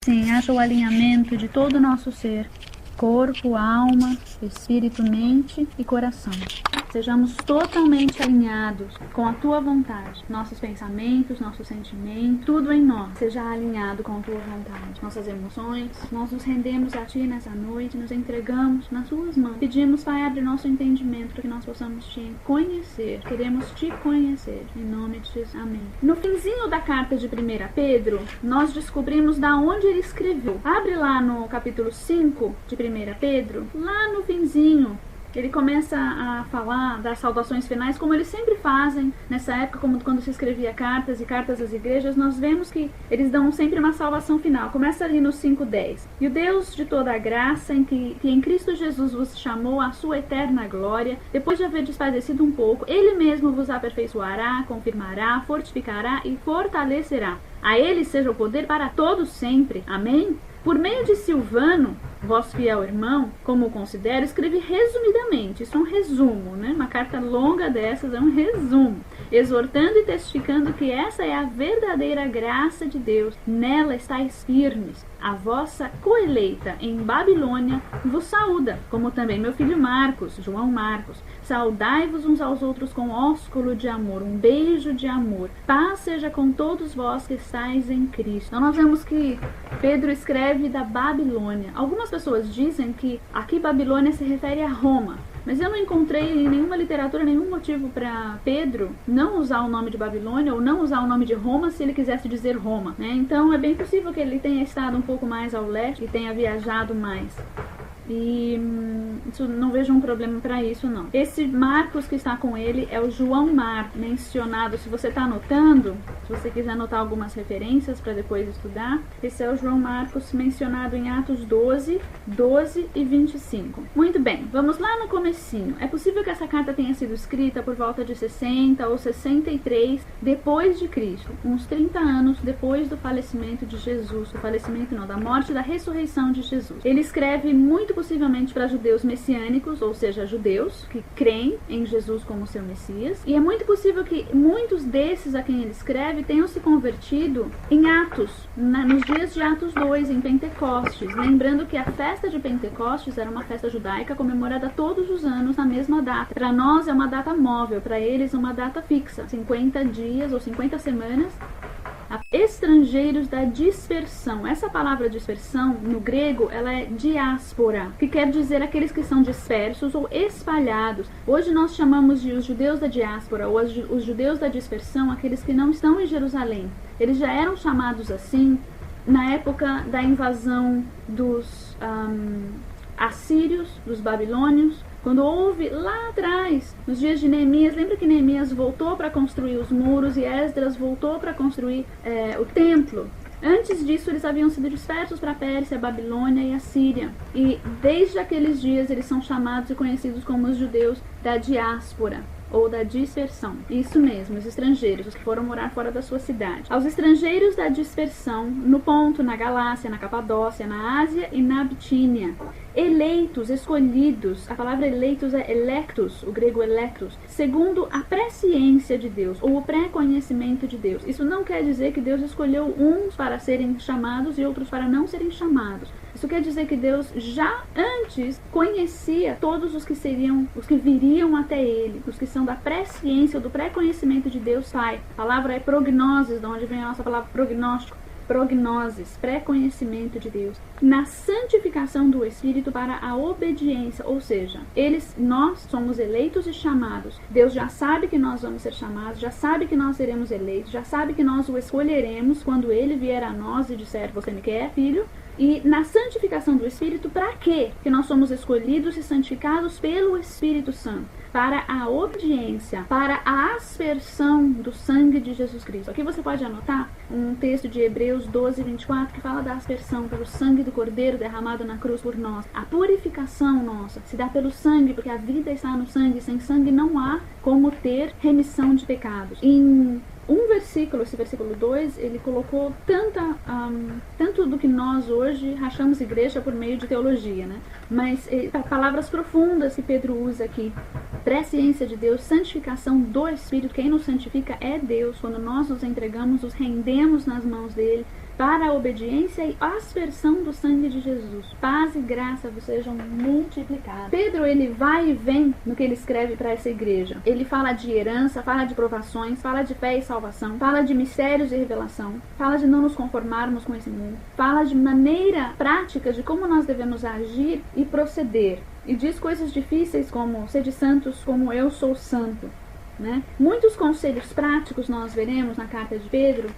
Sim, haja o alinhamento de todo o nosso ser, corpo, alma, espírito, mente e coração. Sejamos totalmente alinhados com a Tua vontade. Nossos pensamentos, nossos sentimentos, tudo em nós seja alinhado com a Tua vontade. Nossas emoções, nós nos rendemos a Ti nessa noite, nos entregamos nas Tuas mãos. Pedimos, Pai, abre nosso entendimento para que nós possamos Te conhecer. Queremos Te conhecer. Em nome de Jesus. Amém. No finzinho da carta de 1 Pedro, nós descobrimos da onde ele escreveu. Abre lá no capítulo 5 de 1 Pedro, lá no finzinho. Ele começa a falar das saudações finais, como eles sempre fazem nessa época, como quando se escrevia cartas e cartas às igrejas, nós vemos que eles dão sempre uma salvação final. Começa ali no 5:10. E o Deus de toda a graça, que em Cristo Jesus vos chamou à sua eterna glória, depois de haver despadecido um pouco, Ele mesmo vos aperfeiçoará, confirmará, fortificará e fortalecerá. A Ele seja o poder para todos sempre. Amém? Por meio de Silvano, vosso fiel irmão, como o considero, escrevi resumidamente, isso é um resumo, né? Uma carta longa dessas é um resumo, exortando e testificando que essa é a verdadeira graça de Deus, nela estáis firmes. A vossa coeleita em Babilônia vos saúda, como também meu filho Marcos, João Marcos. Saudai-vos uns aos outros com ósculo de amor, um beijo de amor. Paz seja com todos vós que estáis em Cristo. Então nós vemos que Pedro escreve da Babilônia. Algumas pessoas dizem que aqui Babilônia se refere a Roma, mas eu não encontrei em nenhuma literatura nenhum motivo para Pedro não usar o nome de Babilônia ou não usar o nome de Roma se ele quisesse dizer Roma, né? Então é bem possível que ele tenha estado um pouco mais ao leste e tenha viajado mais. E não vejo um problema para isso, não. Esse Marcos que está com ele é o João Marcos, mencionado. Se você está anotando, se você quiser anotar algumas referências para depois estudar, esse é o João Marcos mencionado em Atos 12, 12 e 25. Muito bem, vamos lá no comecinho. É possível que essa carta tenha sido escrita por volta de 60 ou 63 depois de Cristo, uns 30 anos depois do falecimento de Jesus. Do falecimento não, da morte e da ressurreição de Jesus. Ele escreve muito possivelmente para judeus messiânicos, ou seja, judeus que creem em Jesus como seu Messias. E é muito possível que muitos desses a quem ele escreve tenham se convertido em Atos, nos dias de Atos 2, em Pentecostes. Lembrando que a festa de Pentecostes era uma festa judaica comemorada todos os anos na mesma data. Para nós é uma data móvel, para eles é uma data fixa, 50 dias ou 50 semanas. Estrangeiros da dispersão. Essa palavra dispersão, no grego, ela é diáspora, que quer dizer aqueles que são dispersos ou espalhados. Hoje nós chamamos de os judeus da diáspora, ou os judeus da dispersão, aqueles que não estão em Jerusalém. Eles já eram chamados assim na época da invasão dos assírios, dos babilônios. Quando houve lá atrás, nos dias de Neemias, lembra que Neemias voltou para construir os muros e Esdras voltou para construir o templo? Antes disso, eles haviam sido dispersos para a Pérsia, a Babilônia e a Síria. E desde aqueles dias, eles são chamados e conhecidos como os judeus da diáspora ou da dispersão. Isso mesmo, os estrangeiros, os que foram morar fora da sua cidade. Aos estrangeiros da dispersão, no Ponto, na Galácia, na Capadócia, na Ásia e na Bitínia. Eleitos, escolhidos, a palavra eleitos é electus, o grego electus, segundo a presciência de Deus, ou o pré-conhecimento de Deus. Isso não quer dizer que Deus escolheu uns para serem chamados e outros para não serem chamados. Isso quer dizer que Deus já antes conhecia todos os que seriam, os que viriam até Ele, os que são da presciência, do pré-conhecimento de Deus Pai. A palavra é prognosis, de onde vem a nossa palavra prognóstico. Prognosis, pré-conhecimento de Deus, na santificação do Espírito para a obediência, ou seja, nós somos eleitos e chamados. Deus já sabe que nós vamos ser chamados, já sabe que nós seremos eleitos, já sabe que nós o escolheremos quando Ele vier a nós e disser, você me quer, filho? E na santificação do Espírito, para quê? Que nós somos escolhidos e santificados pelo Espírito Santo. Para a obediência, para a aspersão do sangue de Jesus Cristo. Aqui você pode anotar um texto de Hebreus 12, 24, que fala da aspersão pelo sangue do Cordeiro derramado na cruz por nós. A purificação nossa se dá pelo sangue, porque a vida está no sangue. Sem sangue não há como ter remissão de pecados. Em um versículo, esse versículo 2, ele colocou tanto do que nós hoje rachamos igreja por meio de teologia, né? Mas palavras profundas que Pedro usa aqui. Presciência de Deus, santificação do Espírito. Quem nos santifica é Deus. Quando nós nos entregamos, nos rendemos nas mãos dele, para a obediência e aspersão do sangue de Jesus. Paz e graça vos sejam multiplicadas. Pedro, ele vai e vem no que ele escreve para essa igreja. Ele fala de herança, fala de provações, fala de fé e salvação, fala de mistérios e revelação, fala de não nos conformarmos com esse mundo, fala de maneira prática de como nós devemos agir e proceder. E diz coisas difíceis como: sede santos como eu sou santo. Né? Muitos conselhos práticos nós veremos na carta de Pedro.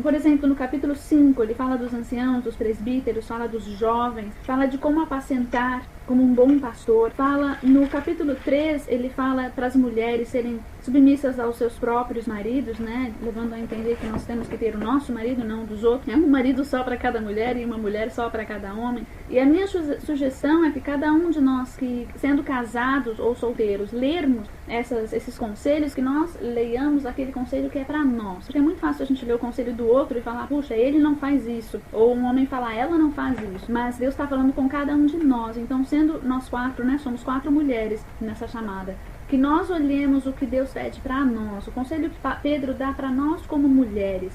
Por exemplo, no capítulo 5, ele fala dos anciãos, dos presbíteros, fala dos jovens, fala de como apacentar como um bom pastor. Fala no capítulo 3, ele fala para as mulheres serem submissas aos seus próprios maridos, né? Levando a entender que nós temos que ter o nosso marido, não dos outros. É um marido só para cada mulher e uma mulher só para cada homem. E a minha sugestão é que cada um de nós, que sendo casados ou solteiros, lermos esses conselhos, que nós leiamos aquele conselho que é para nós. Porque é muito fácil a gente ler o conselho do outro e falar: puxa, ele não faz isso. Ou um homem falar: ela não faz isso. Mas Deus está falando com cada um de nós. Então, sendo nós 4, né, somos 4 mulheres nessa chamada, que nós olhemos o que Deus pede para nós. O conselho que Pedro dá para nós como mulheres: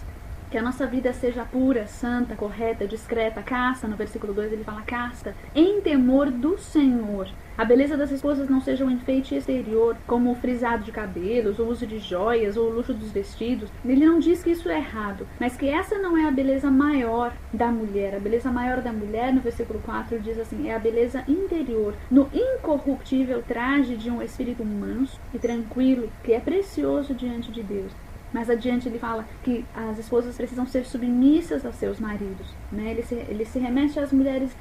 que a nossa vida seja pura, santa, correta, discreta, casta. No versículo 2 ele fala casta, em temor do Senhor. A beleza das esposas não seja um enfeite exterior, como o frisado de cabelos, o uso de joias, ou o luxo dos vestidos. Ele não diz que isso é errado, mas que essa não é a beleza maior da mulher. A beleza maior da mulher, no versículo 4, diz assim: é a beleza interior, no incorruptível traje de um espírito manso e tranquilo, que é precioso diante de Deus. Mais adiante ele fala que as esposas precisam ser submissas aos seus maridos, né? Ele se remete às mulheres,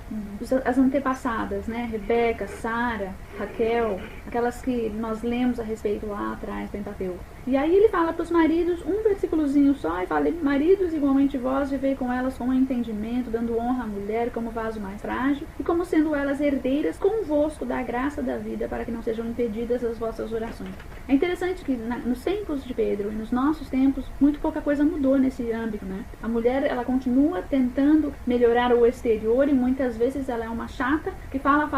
as antepassadas, né? Rebeca, Sara, Raquel, aquelas que nós lemos a respeito lá atrás, Pentateuco. E aí ele fala para os maridos, um versículozinho só, e fala: maridos, igualmente vós, vivei com elas com entendimento, dando honra à mulher como vaso mais frágil, e como sendo elas herdeiras convosco da graça da vida, para que não sejam impedidas as vossas orações. É interessante que nos tempos de Pedro e nos nossos tempos, muito pouca coisa mudou nesse âmbito, né? A mulher, ela continua tentando melhorar o exterior, e muitas vezes ela é uma chata, que fala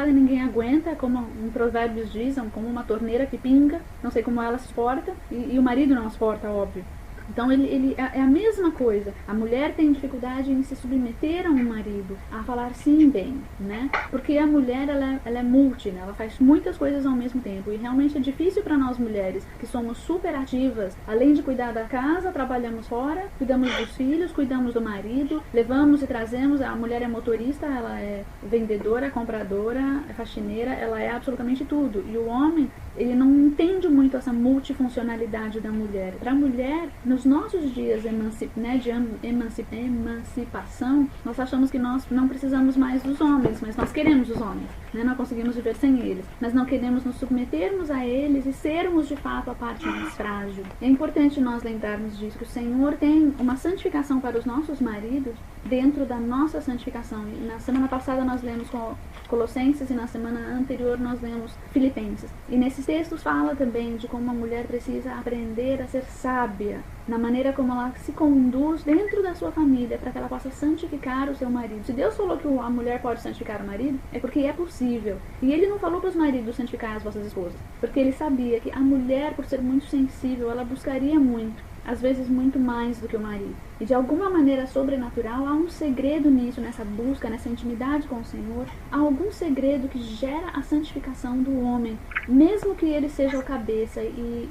e ninguém aguenta, como em Provérbios dizem, como uma torneira que pinga, não sei como ela se porta, e o marido não as porta, óbvio. Então ele é a mesma coisa. A mulher tem dificuldade em se submeter a um marido, a falar sim bem, né? Porque a mulher, ela é multi, né? Ela faz muitas coisas ao mesmo tempo. E realmente é difícil para nós mulheres, que somos super ativas. Além de cuidar da casa, trabalhamos fora, cuidamos dos filhos, cuidamos do marido, levamos e trazemos. A mulher é motorista, ela é vendedora, compradora, é faxineira, ela é absolutamente tudo. E o homem, ele não entende muito essa multifuncionalidade da mulher. Para a mulher, nos nossos dias de emancipação, nós achamos que nós não precisamos mais dos homens, mas nós queremos os homens, né? Não conseguimos viver sem eles, mas não queremos nos submetermos a eles e sermos de fato a parte mais frágil. É importante nós lembrarmos disso, que o Senhor tem uma santificação para os nossos maridos dentro da nossa santificação. E na semana passada nós lemos Colossenses, e na semana anterior nós lemos Filipenses. E nesses textos fala também de como a mulher precisa aprender a ser sábia na maneira como ela se conduz dentro da sua família, para que ela possa santificar o seu marido. Se Deus falou que a mulher pode santificar o marido, é porque é possível. E ele não falou para os maridos santificar as vossas esposas, porque ele sabia que a mulher, por ser muito sensível, ela buscaria muito, às vezes muito mais do que o marido. E de alguma maneira sobrenatural, há um segredo nisso, nessa busca, nessa intimidade com o Senhor. Há algum segredo que gera a santificação do homem, mesmo que ele seja o cabeça. E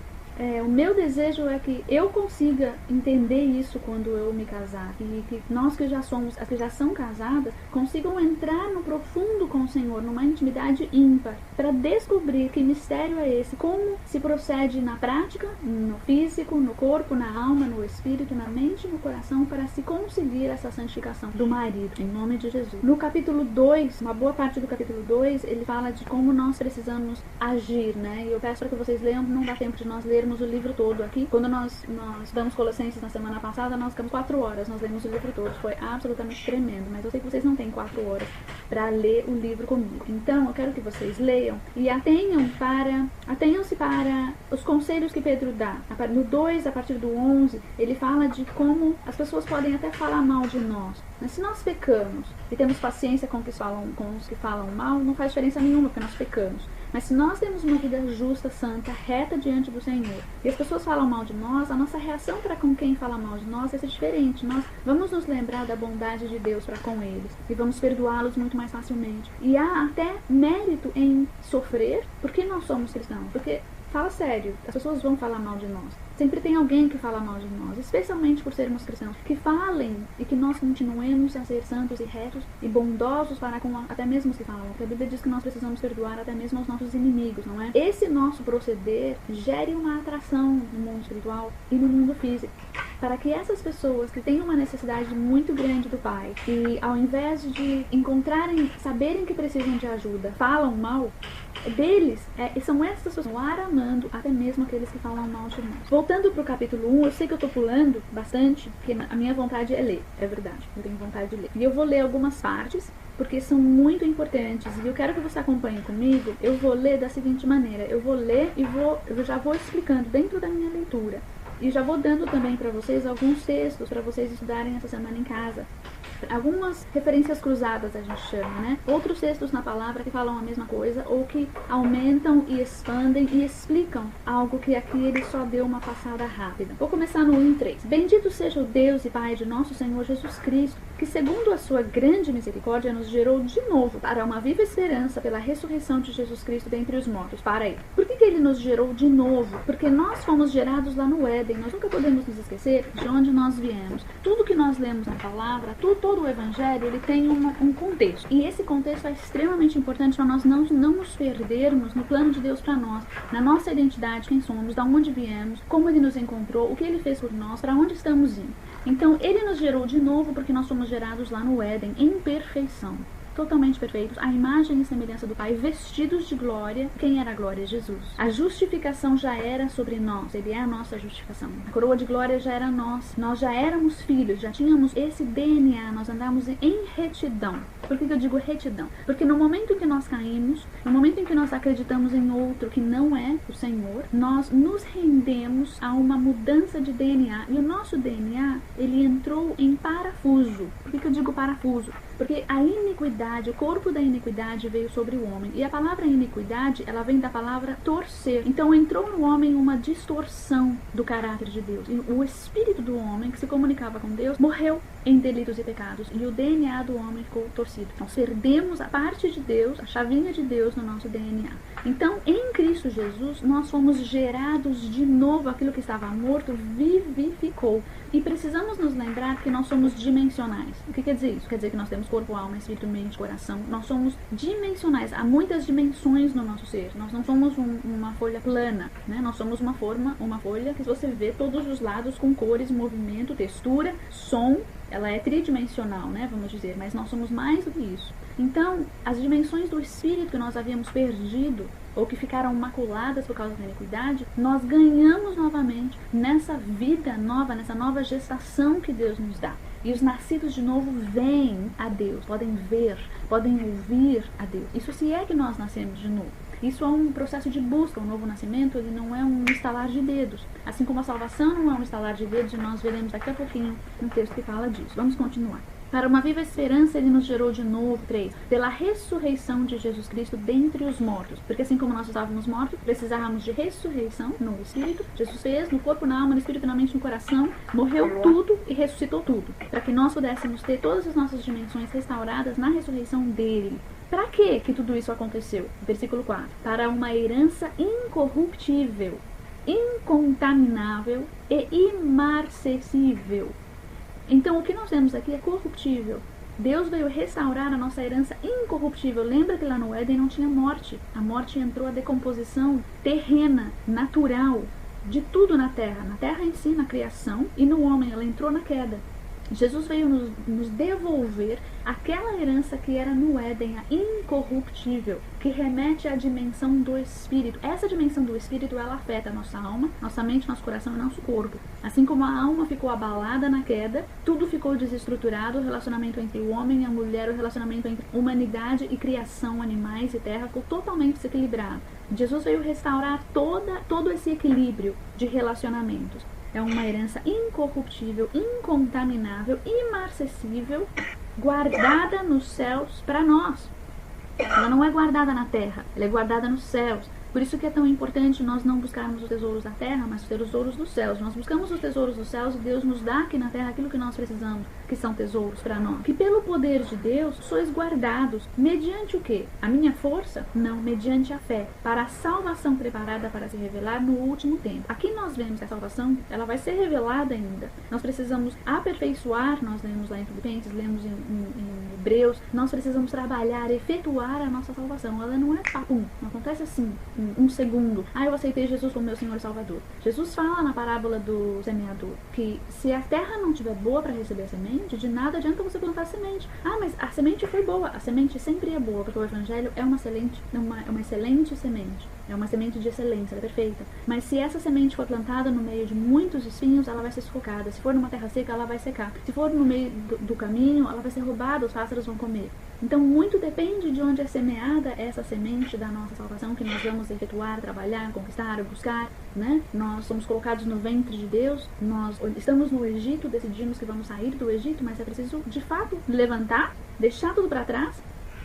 o meu desejo é que eu consiga entender isso quando eu me casar, e que nós que já somos, as que já são casadas, consigam entrar no profundo com o Senhor, numa intimidade ímpar, para descobrir que mistério é esse, como se procede na prática, no físico, no corpo, na alma, no espírito, na mente e no coração, para se conseguir essa santificação do marido, em nome de Jesus. No capítulo 2, uma boa parte do capítulo 2, ele fala de como nós precisamos agir, né? E eu peço para que vocês leiam, não dá tempo de nós lermos o livro todo aqui. Quando nós estudamos Colossenses na semana passada, nós ficamos 4 horas, nós lemos o livro todo, foi absolutamente tremendo, mas eu sei que vocês não têm 4 horas para ler o livro comigo. Então eu quero que vocês leiam e atenham-se para os conselhos que Pedro dá. No 2, a partir do 11, ele fala de como as pessoas podem até falar mal de nós, mas se nós pecamos e temos paciência com os que falam mal, não faz diferença nenhuma, porque nós pecamos. Mas se nós temos uma vida justa, santa, reta diante do Senhor, e as pessoas falam mal de nós, a nossa reação para com quem fala mal de nós vai ser diferente. Nós vamos nos lembrar da bondade de Deus para com eles e vamos perdoá-los muito mais facilmente. E há até mérito em sofrer porque nós somos cristãos. Porque, fala sério, as pessoas vão falar mal de nós. Sempre tem alguém que fala mal de nós, especialmente por sermos cristãos. Que falem e que nós continuemos a ser santos e retos e bondosos para com até mesmo os que falam. Porque a Bíblia diz que nós precisamos perdoar até mesmo aos nossos inimigos, não é? Esse nosso proceder gere uma atração no mundo espiritual e no mundo físico. Para que essas pessoas que têm uma necessidade muito grande do Pai e ao invés de encontrarem, saberem que precisam de ajuda, falam mal deles, são essas pessoas amando até mesmo aqueles que falam mal de nós. Voltando para o capítulo 1, eu sei que eu estou pulando bastante, porque a minha vontade é ler, é verdade, eu tenho vontade de ler. E eu vou ler algumas partes, porque são muito importantes, e eu quero que você acompanhe comigo. Eu vou ler da seguinte maneira, eu vou ler e eu já vou explicando dentro da minha leitura. E já vou dando também para vocês alguns textos para vocês estudarem essa semana em casa. Algumas referências cruzadas a gente chama, né? Outros textos na palavra que falam a mesma coisa ou que aumentam e expandem e explicam algo que aqui ele só deu uma passada rápida. Vou começar no 1:3. Bendito seja o Deus e Pai de nosso Senhor Jesus Cristo, que segundo a sua grande misericórdia nos gerou de novo para uma viva esperança pela ressurreição de Jesus Cristo dentre os mortos. Para aí. Por que ele nos gerou de novo? Porque nós fomos gerados lá no Éden. Nós nunca podemos nos esquecer de onde nós viemos. Tudo que nós lemos na palavra, todo o Evangelho, ele tem um contexto. E esse contexto é extremamente importante para nós não nos perdermos no plano de Deus para nós, na nossa identidade, quem somos, de onde viemos, como ele nos encontrou, o que ele fez por nós, para onde estamos indo. Então, ele nos gerou de novo porque nós somos gerados lá no Éden, em perfeição. Totalmente perfeitos, a imagem e semelhança do Pai, vestidos de glória. Quem era a glória? Jesus. A justificação já era sobre nós, ele é a nossa justificação. A coroa de glória já era nós já éramos filhos, já tínhamos esse DNA, nós andamos em retidão. Por que eu digo retidão? Porque no momento em que nós caímos, no momento em que nós acreditamos em outro que não é o Senhor, nós nos rendemos a uma mudança de DNA, e o nosso DNA, ele entrou em parafuso. Por que eu digo parafuso? Porque a iniquidade, o corpo da iniquidade veio sobre o homem. E a palavra iniquidade, ela vem da palavra torcer. Então entrou no homem uma distorção do caráter de Deus. E o espírito do homem, que se comunicava com Deus, morreu em delitos e pecados. E o DNA do homem ficou torcido. Nós perdemos a parte de Deus, a chavinha de Deus no nosso DNA. Então, em Cristo Jesus, nós fomos gerados de novo. Aquilo que estava morto vivificou. E precisamos nos lembrar que nós somos dimensionais. O que quer dizer isso? Quer dizer que nós temos corpo, alma, espírito, mente, coração. Nós somos dimensionais. Há muitas dimensões no nosso ser. Nós não somos uma folha plana, né? Nós somos uma folha que você vê todos os lados com cores, movimento, textura, som. Ela é tridimensional, né? Vamos dizer. Mas nós somos mais do que isso. Então, as dimensões do espírito que nós havíamos perdido ou que ficaram maculadas por causa da iniquidade, nós ganhamos novamente nessa vida nova, nessa nova gestação que Deus nos dá. E os nascidos de novo veem a Deus, podem ver, podem ouvir a Deus. Isso se é que nós nascemos de novo. Isso é um processo de busca. O novo nascimento, ele não é um estalar de dedos. Assim como a salvação não é um estalar de dedos, e nós veremos daqui a pouquinho um texto que fala disso. Vamos continuar. Para uma viva esperança ele nos gerou de novo, 3, pela ressurreição de Jesus Cristo dentre os mortos. Porque assim como nós estávamos mortos, precisávamos de ressurreição no Espírito. Jesus fez no corpo, na alma, no Espírito, na mente, no coração. Morreu tudo e ressuscitou tudo. Para que nós pudéssemos ter todas as nossas dimensões restauradas na ressurreição dele. Para que tudo isso aconteceu? Versículo 4. Para uma herança incorruptível, incontaminável e imarcessível. Então, o que nós temos aqui é corruptível. Deus veio restaurar a nossa herança incorruptível. Lembra que lá no Éden não tinha morte. A morte entrou, a decomposição terrena, natural, de tudo na terra em si, na criação, e no homem, ela entrou na queda. Jesus veio nos devolver aquela herança que era no Éden, a incorruptível, que remete à dimensão do Espírito. Essa dimensão do Espírito, ela afeta a nossa alma, nossa mente, nosso coração e nosso corpo. Assim como a alma ficou abalada na queda, tudo ficou desestruturado, o relacionamento entre o homem e a mulher, o relacionamento entre humanidade e criação, animais e terra, ficou totalmente desequilibrado. Jesus veio restaurar todo esse equilíbrio de relacionamentos. É uma herança incorruptível, incontaminável, imarcessível, guardada nos céus para nós. Ela não é guardada na terra, ela é guardada nos céus. Por isso que é tão importante nós não buscarmos os tesouros da terra, mas os tesouros dos céus. Nós buscamos os tesouros dos céus e Deus nos dá aqui na terra aquilo que nós precisamos, que são tesouros para nós. Que pelo poder de Deus sois guardados. Mediante o quê? A minha força? Não, mediante a fé. Para a salvação preparada para se revelar no último tempo. Aqui nós vemos que a salvação, ela vai ser revelada ainda. Nós precisamos aperfeiçoar, nós lemos lá em Filipenses, lemos em Hebreus, nós precisamos trabalhar, efetuar a nossa salvação. Ela não é papum, não acontece assim. Um segundo. Eu aceitei Jesus como meu Senhor e Salvador. Jesus fala na parábola do semeador que se a terra não estiver boa para receber a semente, de nada adianta você plantar a semente. Mas a semente foi boa. A semente sempre é boa, porque o Evangelho é uma excelente semente. É uma semente de excelência, ela é perfeita. Mas se essa semente for plantada no meio de muitos espinhos, ela vai ser sufocada. Se for numa terra seca, ela vai secar. Se for no meio do caminho, ela vai ser roubada, os pássaros vão comer. Então, muito depende de onde é semeada essa semente da nossa salvação, que nós vamos efetuar, trabalhar, conquistar, buscar, né? Nós somos colocados no ventre de Deus, nós estamos no Egito, decidimos que vamos sair do Egito, mas é preciso, de fato, levantar, deixar tudo para trás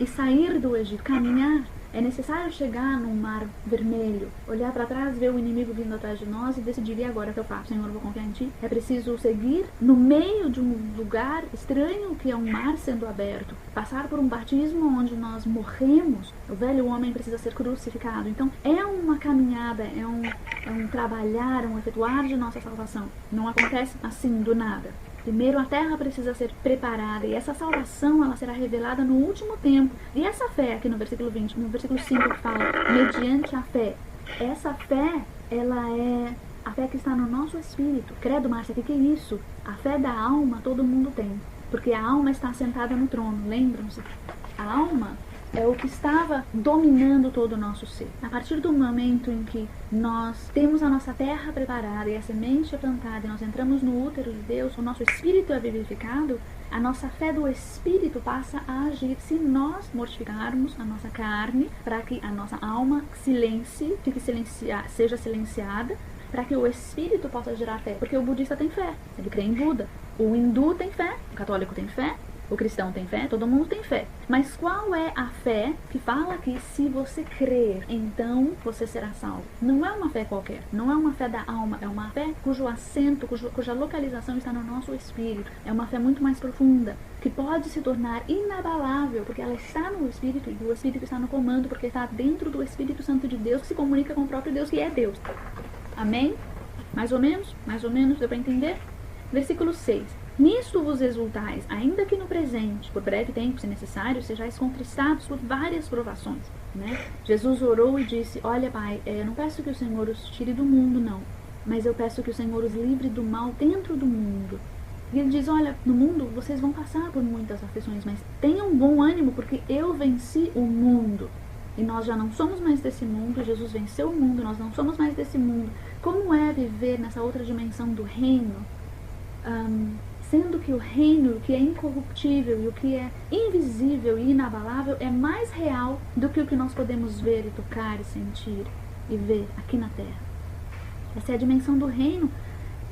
e sair do Egito, caminhar. É necessário chegar num mar vermelho, olhar para trás, ver o inimigo vindo atrás de nós e decidir: e agora o que eu faço? Senhor, eu vou confiar em Ti. É preciso seguir no meio de um lugar estranho que é um mar sendo aberto, passar por um batismo onde nós morremos. O velho homem precisa ser crucificado. Então é uma caminhada, é um trabalhar, um efetuar de nossa salvação. Não acontece assim do nada. Primeiro a terra precisa ser preparada e essa salvação ela será revelada no último tempo. E essa fé aqui no versículo 20, no versículo 5 que fala mediante a fé. Essa fé, ela é a fé que está no nosso espírito. Credo, Márcia, o que é isso? A fé da alma todo mundo tem, porque a alma está sentada no trono, lembram-se? A alma é o que estava dominando todo o nosso ser. A partir do momento em que nós temos a nossa terra preparada e a semente é plantada e nós entramos no útero de Deus, o nosso espírito é vivificado, a nossa fé do espírito passa a agir se nós mortificarmos a nossa carne para que a nossa alma seja silenciada, para que o espírito possa gerar fé. Porque o budista tem fé, ele crê em Buda. O hindu tem fé, o católico tem fé, o cristão tem fé, todo mundo tem fé. Mas qual é a fé que fala que se você crer, então você será salvo? Não é uma fé qualquer, não é uma fé da alma, é uma fé cujo assento, cuja localização está no nosso espírito. É uma fé muito mais profunda, que pode se tornar inabalável, porque ela está no Espírito, e o Espírito está no comando, porque está dentro do Espírito Santo de Deus, que se comunica com o próprio Deus, que é Deus. Amém? Mais ou menos, deu para entender? Versículo 6. Nisto vos exultais, ainda que no presente, por breve tempo, se necessário, sejais contristados por várias provações. Né? Jesus orou e disse: olha, Pai, eu não peço que o Senhor os tire do mundo, não, mas eu peço que o Senhor os livre do mal dentro do mundo. E ele diz: olha, no mundo vocês vão passar por muitas aflições, mas tenham bom ânimo, porque eu venci o mundo. E nós já não somos mais desse mundo, Jesus venceu o mundo, nós não somos mais desse mundo. Como é viver nessa outra dimensão do reino? Sendo que o reino, o que é incorruptível e o que é invisível e inabalável é mais real do que o que nós podemos ver e tocar e sentir e ver aqui na terra. Essa é a dimensão do reino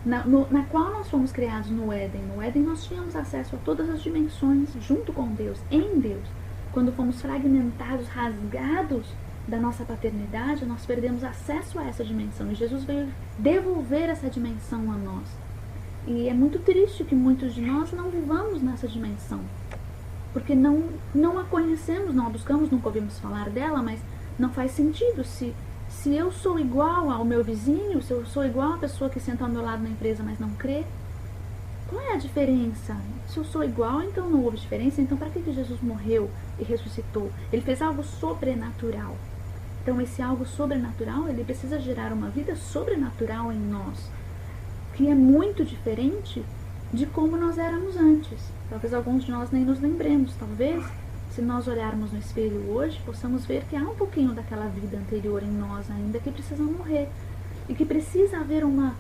na qual nós fomos criados no Éden. No Éden nós tínhamos acesso a todas as dimensões junto com Deus, em Deus. Quando fomos fragmentados, rasgados da nossa paternidade, nós perdemos acesso a essa dimensão. E Jesus veio devolver essa dimensão a nós. E é muito triste que muitos de nós não vivamos nessa dimensão. Porque não a conhecemos, não a buscamos, nunca ouvimos falar dela, mas não faz sentido. Se eu sou igual ao meu vizinho, se eu sou igual à pessoa que senta ao meu lado na empresa, mas não crê, qual é a diferença? Se eu sou igual, então não houve diferença. Então para que Jesus morreu e ressuscitou? Ele fez algo sobrenatural. Então esse algo sobrenatural, ele precisa gerar uma vida sobrenatural em nós, que é muito diferente de como nós éramos antes. Talvez alguns de nós nem nos lembremos. Talvez, se nós olharmos no espelho hoje, possamos ver que há um pouquinho daquela vida anterior em nós ainda que precisa morrer. E que precisa haver um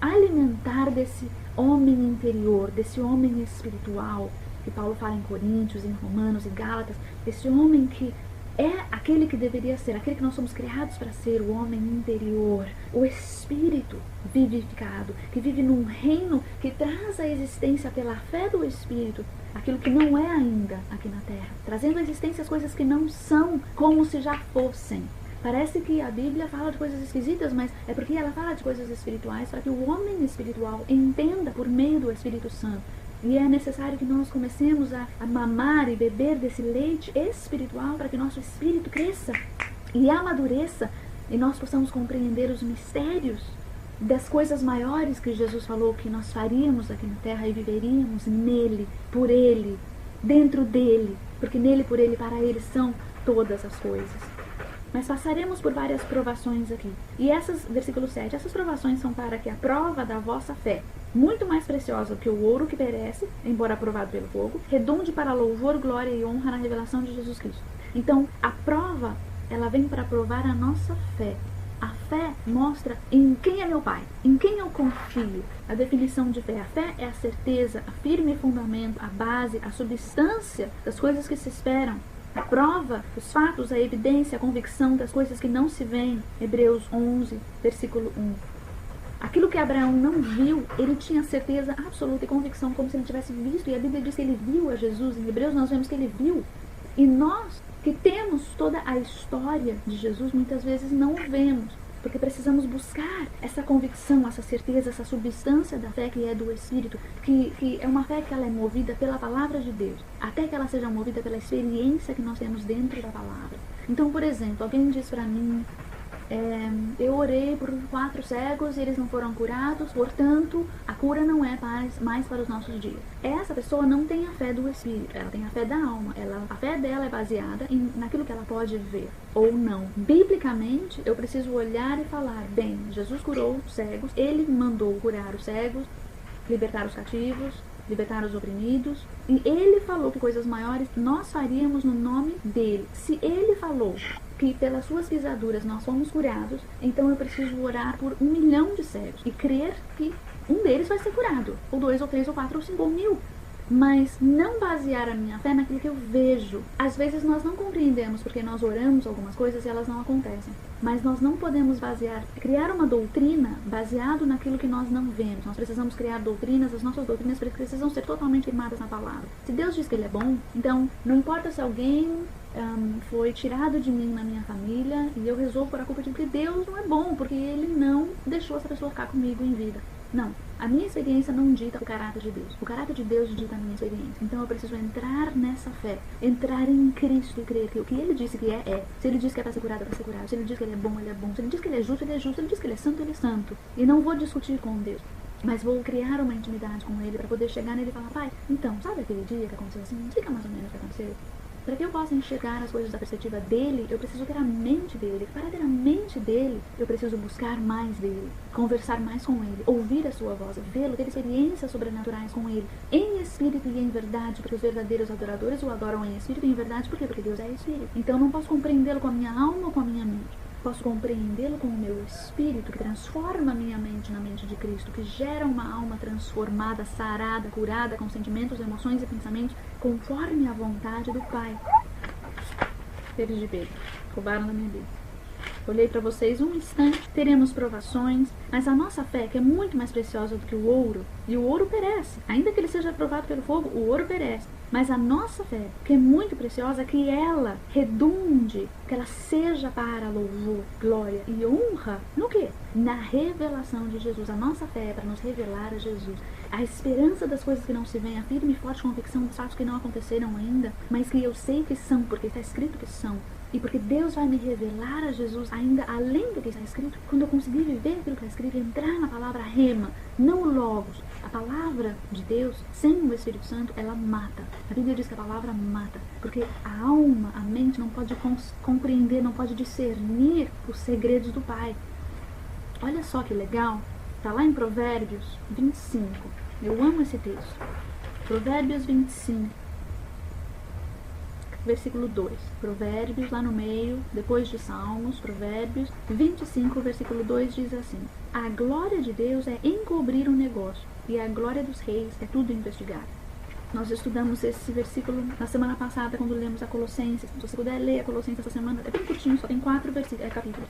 alimentar desse homem interior, desse homem espiritual, que Paulo fala em Coríntios, em Romanos e Gálatas, esse homem que é aquele que deveria ser, aquele que nós somos criados para ser, o homem interior, o espírito vivificado, que vive num reino que traz à existência pela fé do espírito aquilo que não é ainda aqui na terra, trazendo à existência as coisas que não são como se já fossem. Parece que a Bíblia fala de coisas esquisitas, mas é porque ela fala de coisas espirituais para que o homem espiritual entenda por meio do Espírito Santo. E é necessário que nós comecemos a mamar e beber desse leite espiritual para que nosso espírito cresça e amadureça e nós possamos compreender os mistérios das coisas maiores que Jesus falou que nós faríamos aqui na terra e viveríamos nele, por ele, dentro dele, porque nele, por ele, para ele são todas as coisas. Mas passaremos por várias provações aqui. E versículo 7, essas provações são para que a prova da vossa fé, muito mais preciosa que o ouro que perece, embora aprovado pelo fogo, redunde para louvor, glória e honra na revelação de Jesus Cristo. Então, a prova, ela vem para provar a nossa fé. A fé mostra em quem é meu Pai, em quem eu confio. A definição de fé. A fé é a certeza, a firme fundamento, a base, a substância das coisas que se esperam. A prova, os fatos, a evidência, a convicção das coisas que não se veem. Hebreus 11, versículo 1. Aquilo que Abraão não viu, ele tinha certeza absoluta e convicção, como se ele tivesse visto. E a Bíblia diz que ele viu a Jesus. Em Hebreus nós vemos que ele viu. E nós, que temos toda a história de Jesus, muitas vezes não o vemos. Porque precisamos buscar essa convicção, essa certeza, essa substância da fé que é do Espírito, que é uma fé que ela é movida pela palavra de Deus, até que ela seja movida pela experiência que nós temos dentro da palavra. Então, por exemplo, alguém diz para mim, eu orei por 4 cegos e eles não foram curados, portanto, a cura não é mais para os nossos dias. Essa pessoa não tem a fé do Espírito, ela tem a fé da alma. A fé dela é baseada naquilo que ela pode ver ou não. Biblicamente, eu preciso olhar e falar, bem, Jesus curou os cegos, ele mandou curar os cegos, libertar os cativos, libertar os oprimidos, e ele falou que coisas maiores nós faríamos no nome dele. Se ele falou que pelas suas pisaduras nós fomos curados, então eu preciso orar por 1 milhão de cegos e crer que um deles vai ser curado, ou 2, ou 3, ou 4, ou 5, ou 1000. Mas não basear a minha fé naquilo que eu vejo. Às vezes nós não compreendemos porque nós oramos algumas coisas e elas não acontecem. Mas nós não podemos criar uma doutrina baseado naquilo que nós não vemos. Nós precisamos criar doutrinas, as nossas doutrinas precisam ser totalmente firmadas na palavra. Se Deus diz que Ele é bom, então não importa se alguém foi tirado de mim na minha família e eu resolvo por a culpa de que Deus não é bom, porque Ele não deixou essa pessoa ficar comigo em vida. Não, a minha experiência não dita o caráter de Deus. O caráter de Deus dita a minha experiência. Então eu preciso entrar nessa fé, entrar em Cristo e crer que o que Ele disse que é. Se Ele diz que é para ser curado, é para ser curado. Se Ele diz que Ele é bom, Ele é bom. Se Ele diz que Ele é justo, Ele é justo. Se Ele diz que Ele é santo, Ele é santo. E não vou discutir com Deus, mas vou criar uma intimidade com Ele para poder chegar nele e falar, Pai, então, sabe aquele dia que aconteceu assim? Explica mais ou menos o que aconteceu. Para que eu possa enxergar as coisas da perspectiva dele, eu preciso ter a mente dele. Para ter a mente dele, eu preciso buscar mais dele, conversar mais com ele, ouvir a sua voz, vê-lo, ter experiências sobrenaturais com ele, em espírito e em verdade, porque os verdadeiros adoradores o adoram em espírito e em verdade. Por quê? Porque Deus é espírito. Então eu não posso compreendê-lo com a minha alma ou com a minha mente. Posso compreendê-lo com o meu espírito, que transforma a minha mente na mente de Cristo, que gera uma alma transformada, sarada, curada, com sentimentos, emoções e pensamentos conforme a vontade do Pai. Filhos de Pedro, roubaram da minha Bíblia. Olhei para vocês um instante, teremos provações, mas a nossa fé, que é muito mais preciosa do que o ouro, e o ouro perece, ainda que ele seja provado pelo fogo, o ouro perece. Mas a nossa fé, que é muito preciosa, que ela redunde, que ela seja para louvor, glória e honra, no quê? Na revelação de Jesus. A nossa fé é para nos revelar a Jesus. A esperança das coisas que não se veem, a firme e forte convicção dos fatos que não aconteceram ainda, mas que eu sei que são, porque está escrito que são. E porque Deus vai me revelar a Jesus ainda além do que está escrito, quando eu conseguir viver aquilo que está escrito e entrar na palavra rema, não o logos. A palavra de Deus, sem o Espírito Santo, ela mata. A Bíblia diz que a palavra mata, porque a alma, a mente não pode compreender, não pode discernir os segredos do Pai. Olha só que legal, está lá em Provérbios 25. Eu amo esse texto. Provérbios 25. Versículo 2, Provérbios lá no meio, depois de Salmos, Provérbios 25, versículo 2 diz assim: a glória de Deus é encobrir um negócio, e a glória dos reis é tudo investigar. Nós estudamos esse versículo na semana passada, quando lemos a Colossenses. Se você puder ler a Colossenses essa semana, é bem curtinho, só tem 4 capítulos.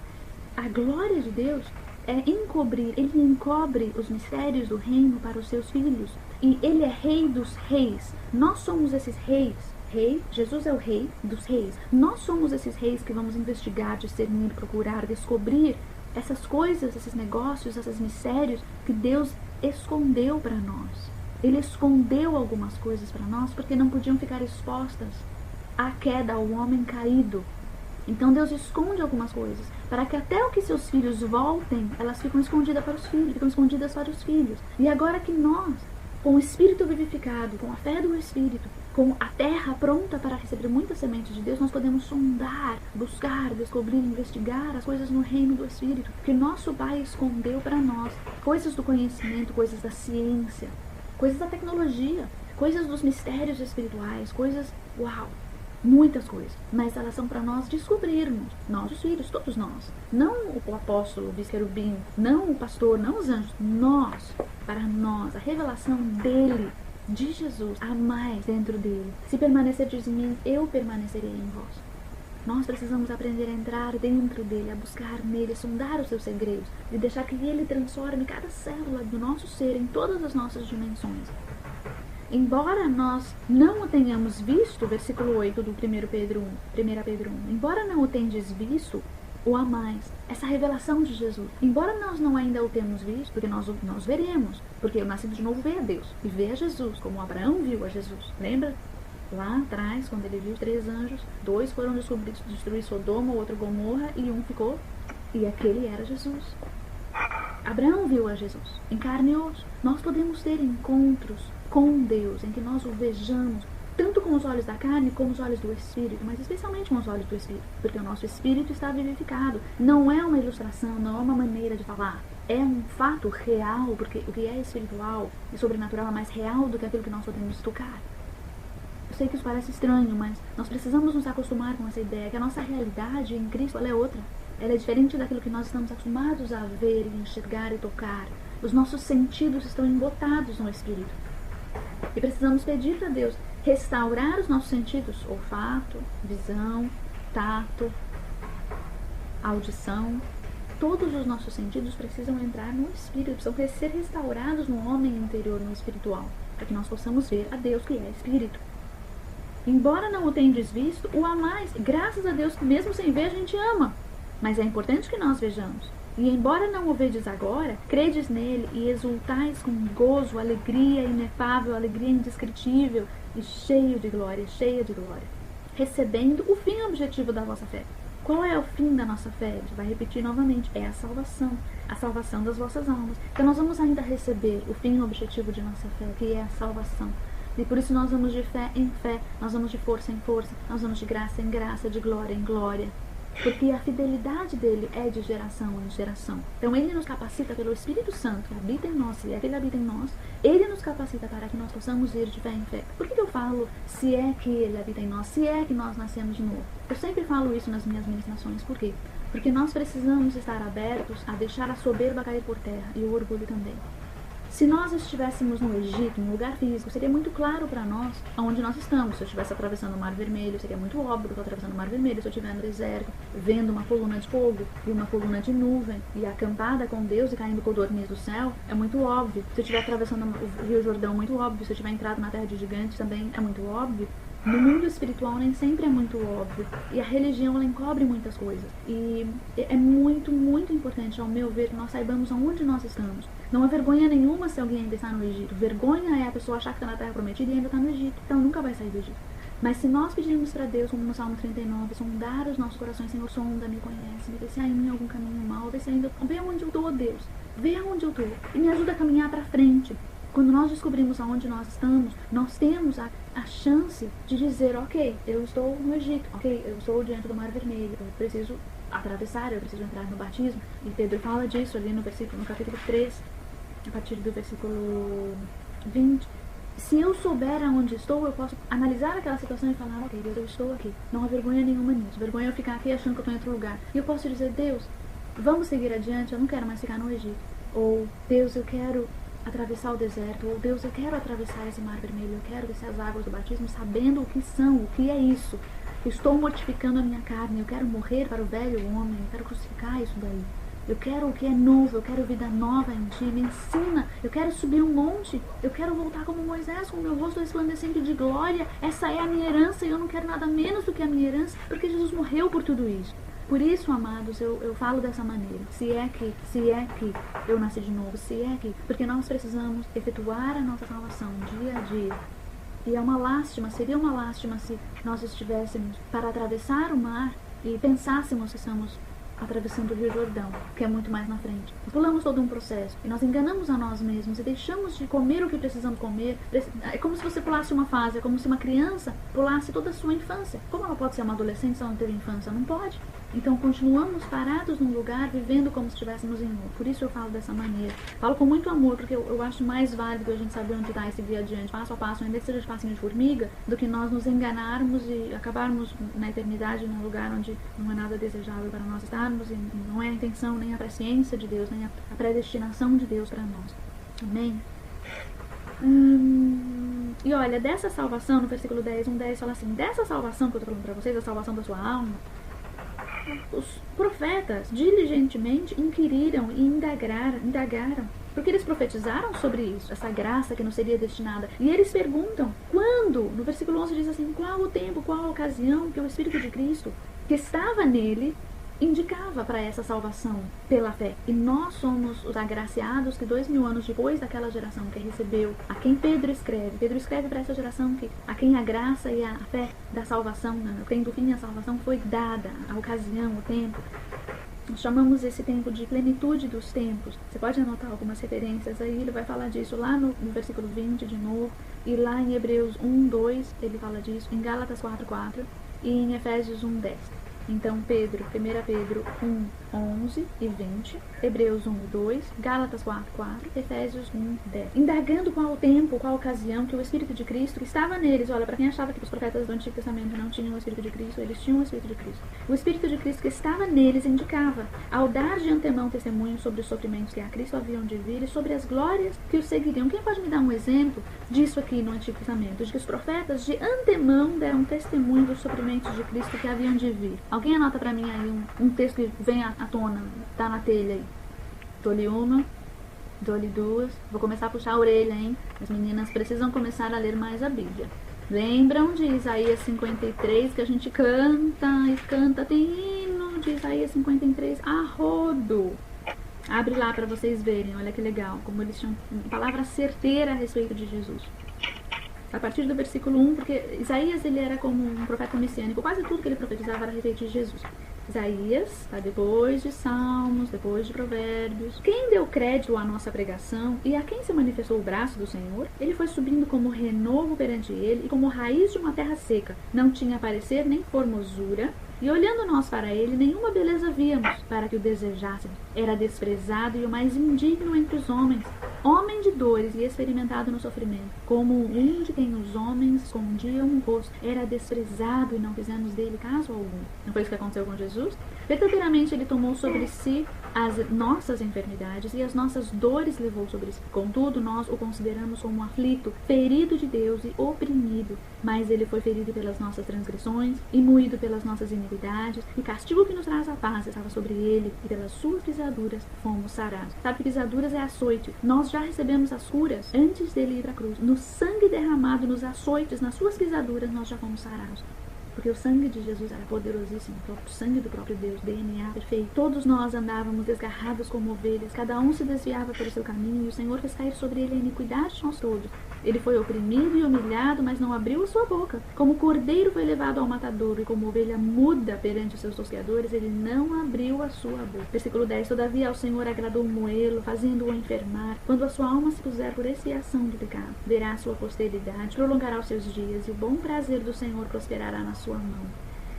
A glória de Deus é encobrir, ele encobre os mistérios do reino para os seus filhos. E ele é rei dos reis. Nós somos esses reis. Rei, Jesus é o rei dos reis. Nós somos esses reis que vamos investigar, discernir, procurar, descobrir essas coisas, esses negócios, esses mistérios que Deus escondeu para nós. Ele escondeu algumas coisas para nós porque não podiam ficar expostas à queda, ao homem caído. Então Deus esconde algumas coisas para que até o que seus filhos voltem, elas ficam escondidas para os filhos, ficam escondidas para os filhos. E agora que nós, com o Espírito vivificado, com a fé do Espírito, com a terra pronta para receber muitas sementes de Deus, nós podemos sondar, buscar, descobrir, investigar as coisas no reino do Espírito, que nosso Pai escondeu para nós, coisas do conhecimento, coisas da ciência, coisas da tecnologia, coisas dos mistérios espirituais, coisas, uau, muitas coisas, mas elas são para nós descobrirmos, nós os filhos, todos nós, não o apóstolo, o bisquerubim, não o pastor, não os anjos, nós, para nós, a revelação dele, de Jesus, há mais dentro dele. Se permanecerdes em mim, eu permanecerei em vós. Nós precisamos aprender a entrar dentro dele, a buscar nele, a sondar os seus segredos e deixar que ele transforme cada célula do nosso ser em todas as nossas dimensões. Embora nós não o tenhamos visto, versículo 8 do 1 Pedro 1, embora não o tendes visto, o amais, essa revelação de Jesus. Embora nós não ainda o tenhamos visto, porque nós veremos, porque o nascido de novo vê a Deus e vê a Jesus, como Abraão viu a Jesus. Lembra? Lá atrás, quando ele viu 3 anjos, 2 foram descobridos destruir Sodoma, o outro Gomorra, e um ficou, e aquele era Jesus. Abraão viu a Jesus, em carne e osso. Nós podemos ter encontros com Deus, em que nós o vejamos, tanto com os olhos da carne como os olhos do Espírito, mas especialmente com os olhos do Espírito, porque o nosso Espírito está vivificado. Não é uma ilustração, não é uma maneira de falar. É um fato real, porque o que é espiritual e sobrenatural é mais real do que aquilo que nós podemos tocar. Eu sei que isso parece estranho, mas nós precisamos nos acostumar com essa ideia, que a nossa realidade em Cristo ela é outra. Ela é diferente daquilo que nós estamos acostumados a ver, enxergar e tocar. Os nossos sentidos estão embotados no Espírito. E precisamos pedir para Deus restaurar os nossos sentidos, olfato, visão, tato, audição. Todos os nossos sentidos precisam entrar no Espírito, precisam ser restaurados no homem interior, no espiritual, para que nós possamos ver a Deus que é Espírito. Embora não o tendes visto, o amais. Graças a Deus que mesmo sem ver a gente ama, mas é importante que nós vejamos. E embora não o vedes agora, credes nele e exultais com gozo, alegria inefável, alegria indescritível e cheia de glória, recebendo o fim objetivo da vossa fé. Qual é o fim da nossa fé? A gente vai repetir novamente, é a salvação das vossas almas. Então nós vamos ainda receber o fim objetivo de nossa fé, que é a salvação. E por isso nós vamos de fé em fé, nós vamos de força em força, nós vamos de graça em graça, de glória em glória. Porque a fidelidade dele é de geração em geração. Então ele nos capacita pelo Espírito Santo que habita em nós, se é que ele habita em nós, ele nos capacita para que nós possamos ir de fé em fé. Por que eu falo se é que ele habita em nós, se é que nós nascemos de novo? Eu sempre falo isso nas minhas ministrações. Por quê? Porque nós precisamos estar abertos a deixar a soberba cair por terra e o orgulho também. Se nós estivéssemos no Egito, em um lugar físico, seria muito claro para nós onde nós estamos. Se eu estivesse atravessando o Mar Vermelho, seria muito óbvio que eu estou atravessando o Mar Vermelho. Se eu estiver no deserto, vendo uma coluna de fogo e uma coluna de nuvem e acampada com Deus e caindo codorniz do céu, é muito óbvio. Se eu estiver atravessando o Rio Jordão, muito óbvio. Se eu estiver entrado na terra de gigantes, também é muito óbvio. No mundo espiritual nem sempre é muito óbvio. E a religião ela encobre muitas coisas. E é muito, muito importante, ao meu ver, que nós saibamos aonde nós estamos. Não é vergonha nenhuma se alguém ainda está no Egito. Vergonha é a pessoa achar que está na terra prometida e ainda está no Egito. Então nunca vai sair do Egito. Mas se nós pedirmos para Deus, como no Salmo 39, sondar os nossos corações, Senhor, sonda, me conhece, vê se há em mim algum caminho mau, vê se ainda... Vê onde eu estou, Deus. Vê aonde eu estou. E me ajuda a caminhar para frente. Quando nós descobrimos aonde nós estamos, nós temos a chance de dizer, ok, eu estou no Egito, ok, eu estou diante do Mar Vermelho, eu preciso atravessar, eu preciso entrar no batismo. E Pedro fala disso ali no capítulo 3, a partir do versículo 20. Se eu souber aonde estou, eu posso analisar aquela situação e falar, ok, Deus, eu estou aqui. Não há vergonha nenhuma nisso. Vergonha é eu ficar aqui achando que eu estou em outro lugar. E eu posso dizer, Deus, vamos seguir adiante, eu não quero mais ficar no Egito. Ou, Deus, eu quero atravessar o deserto, ou Deus, eu quero atravessar esse mar vermelho, eu quero descer as águas do batismo, sabendo o que são, o que é isso. Estou mortificando a minha carne, eu quero morrer para o velho homem, eu quero crucificar isso daí. Eu quero o que é novo, eu quero vida nova em ti, me ensina. Eu quero subir um monte, eu quero voltar como Moisés, com o meu rosto resplandecente de glória. Essa é a minha herança e eu não quero nada menos do que a minha herança, porque Jesus morreu por tudo isso. Por isso, amados, eu falo dessa maneira. Se é que eu nasci de novo, porque nós precisamos efetuar a nossa salvação dia a dia. E é uma lástima, seria uma lástima se nós estivéssemos para atravessar o mar e pensássemos que estamos atravessando o Rio Jordão, que é muito mais na frente. Nós pulamos todo um processo e nós enganamos a nós mesmos e deixamos de comer o que precisamos comer. É como se você pulasse uma fase, é como se uma criança pulasse toda a sua infância. Como ela pode ser uma adolescente se ela não teve infância? Não pode. Então continuamos parados num lugar, vivendo como se estivéssemos em outro. Por isso eu falo dessa maneira. Falo com muito amor, porque eu acho mais válido a gente saber onde está e seguir adiante, passo a passo, ainda que seja de passinho de formiga, do que nós nos enganarmos e acabarmos na eternidade num lugar onde não é nada desejável para nós estarmos, e não é a intenção, nem a presciência de Deus, nem a predestinação de Deus para nós. Amém? E olha, dessa salvação, no versículo 10, 1:10 fala assim, dessa salvação que eu estou falando para vocês, a salvação da sua alma, os profetas diligentemente inquiriram e indagaram, porque eles profetizaram sobre isso, essa graça que nos seria destinada. E eles perguntam, quando? No versículo 11 diz assim, qual o tempo, qual a ocasião que o Espírito de Cristo, que estava nele, indicava para essa salvação pela fé. E nós somos os agraciados que 2000 anos depois daquela geração que recebeu, a quem Pedro escreve para essa geração a quem a graça e a fé da salvação, tendo fim a salvação, foi dada, a ocasião, o tempo. Nós chamamos esse tempo de plenitude dos tempos. Você pode anotar algumas referências aí, ele vai falar disso lá no versículo 20 de novo, e lá em Hebreus 1:2 ele fala disso, em Gálatas 4:4 e em Efésios 1:10. Então, 1 Pedro 1:11 e 20, Hebreus 1:2, Gálatas 4:4, Efésios 1:10. Indagando qual o tempo, qual a ocasião que o Espírito de Cristo estava neles. Olha, para quem achava que os profetas do Antigo Testamento não tinham o Espírito de Cristo, eles tinham o Espírito de Cristo. O Espírito de Cristo que estava neles indicava, ao dar de antemão testemunho sobre os sofrimentos que a Cristo haviam de vir e sobre as glórias que os seguiriam. Quem pode me dar um exemplo disso aqui no Antigo Testamento? De que os profetas de antemão deram testemunho dos sofrimentos de Cristo que haviam de vir. Alguém anota pra mim aí um texto que vem à tona, tá na telha aí. Dou-lhe uma, dou-lhe duas. Vou começar a puxar a orelha, hein? As meninas precisam começar a ler mais a Bíblia. Lembram de Isaías 53, que a gente canta e canta, tem hino de Isaías 53 a rodo. Abre lá pra vocês verem, olha que legal, como eles tinham palavra certeira a respeito de Jesus. A partir do versículo 1, porque Isaías ele era como um profeta messiânico, quase tudo que ele profetizava era a respeito de Jesus. Isaías está depois de Salmos, depois de Provérbios. Quem deu crédito à nossa pregação e a quem se manifestou o braço do Senhor, ele foi subindo como renovo perante ele e como raiz de uma terra seca. Não tinha parecer nem formosura, e olhando nós para ele, nenhuma beleza víamos para que o desejássemos. Era desprezado e o mais indigno entre os homens, homem de dores e experimentado no sofrimento, como um de quem os homens escondiam o rosto. Era desprezado e não fizemos dele caso algum. Não foi isso que aconteceu com Jesus? Verdadeiramente ele tomou sobre si as nossas enfermidades e as nossas dores levou sobre si. Contudo, nós o consideramos como um aflito, ferido de Deus e oprimido. Mas ele foi ferido pelas nossas transgressões e moído pelas nossas iniquidades, e o castigo que nos traz a paz estava sobre ele, e pelas suas pisaduras fomos sarados. Sabe que pisaduras é açoite? Nós já recebemos as curas antes dele ir para a cruz. No sangue derramado, nos açoites, nas suas pisaduras, nós já fomos sarados. Porque o sangue de Jesus era poderosíssimo, o sangue do próprio Deus, DNA perfeito. Todos nós andávamos desgarrados como ovelhas, cada um se desviava pelo seu caminho, e o Senhor fez cair sobre ele a iniquidade de nós todos. Ele foi oprimido e humilhado, mas não abriu a sua boca. Como cordeiro foi levado ao matadouro, e como ovelha muda perante os seus tosqueadores, ele não abriu a sua boca. Versículo 10. Todavia ao Senhor agradou moê-lo, fazendo-o enfermar. Quando a sua alma se puser por expiação do pecado, verá a sua posteridade, prolongará os seus dias, e o bom prazer do Senhor prosperará na sua mão.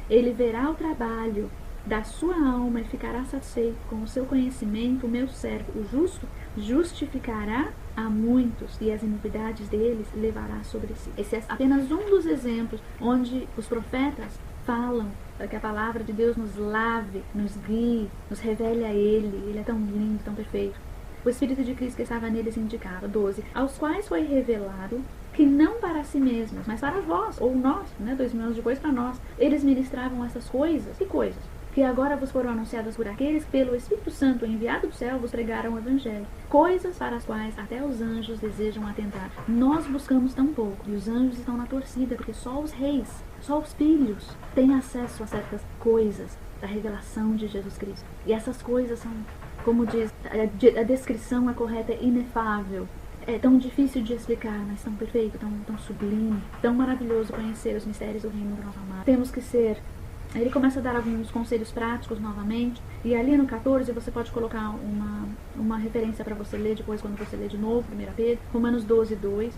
Ele verá o trabalho da sua alma e ficará satisfeito com o seu conhecimento. O meu servo, o justo, justificará a muitos, e as iniquidades deles levará sobre si. Esse é apenas um dos exemplos onde os profetas falam para que a palavra de Deus nos lave, nos guie, nos revele a Ele. Ele é tão lindo, tão perfeito. O Espírito de Cristo que estava neles indicava. 12. Aos quais foi revelado que não para si mesmos, mas para vós, ou nós, 2000 anos depois para nós, eles ministravam essas coisas. Que coisas? Que agora vos foram anunciadas por aqueles que pelo Espírito Santo enviado do céu vos pregaram o Evangelho. Coisas para as quais até os anjos desejam atentar. Nós buscamos tão pouco, e os anjos estão na torcida, porque só os reis, só os filhos têm acesso a certas coisas da revelação de Jesus Cristo. E essas coisas são, como diz, a descrição é correta, é inefável. É tão difícil de explicar, mas tão perfeito, tão sublime, tão maravilhoso conhecer os mistérios do reino do nosso amado. Temos que ser... Ele começa a dar alguns conselhos práticos novamente, e ali no 14 você pode colocar uma referência para você ler depois, quando você ler de novo, 1 Pedro, Romanos 12, 2.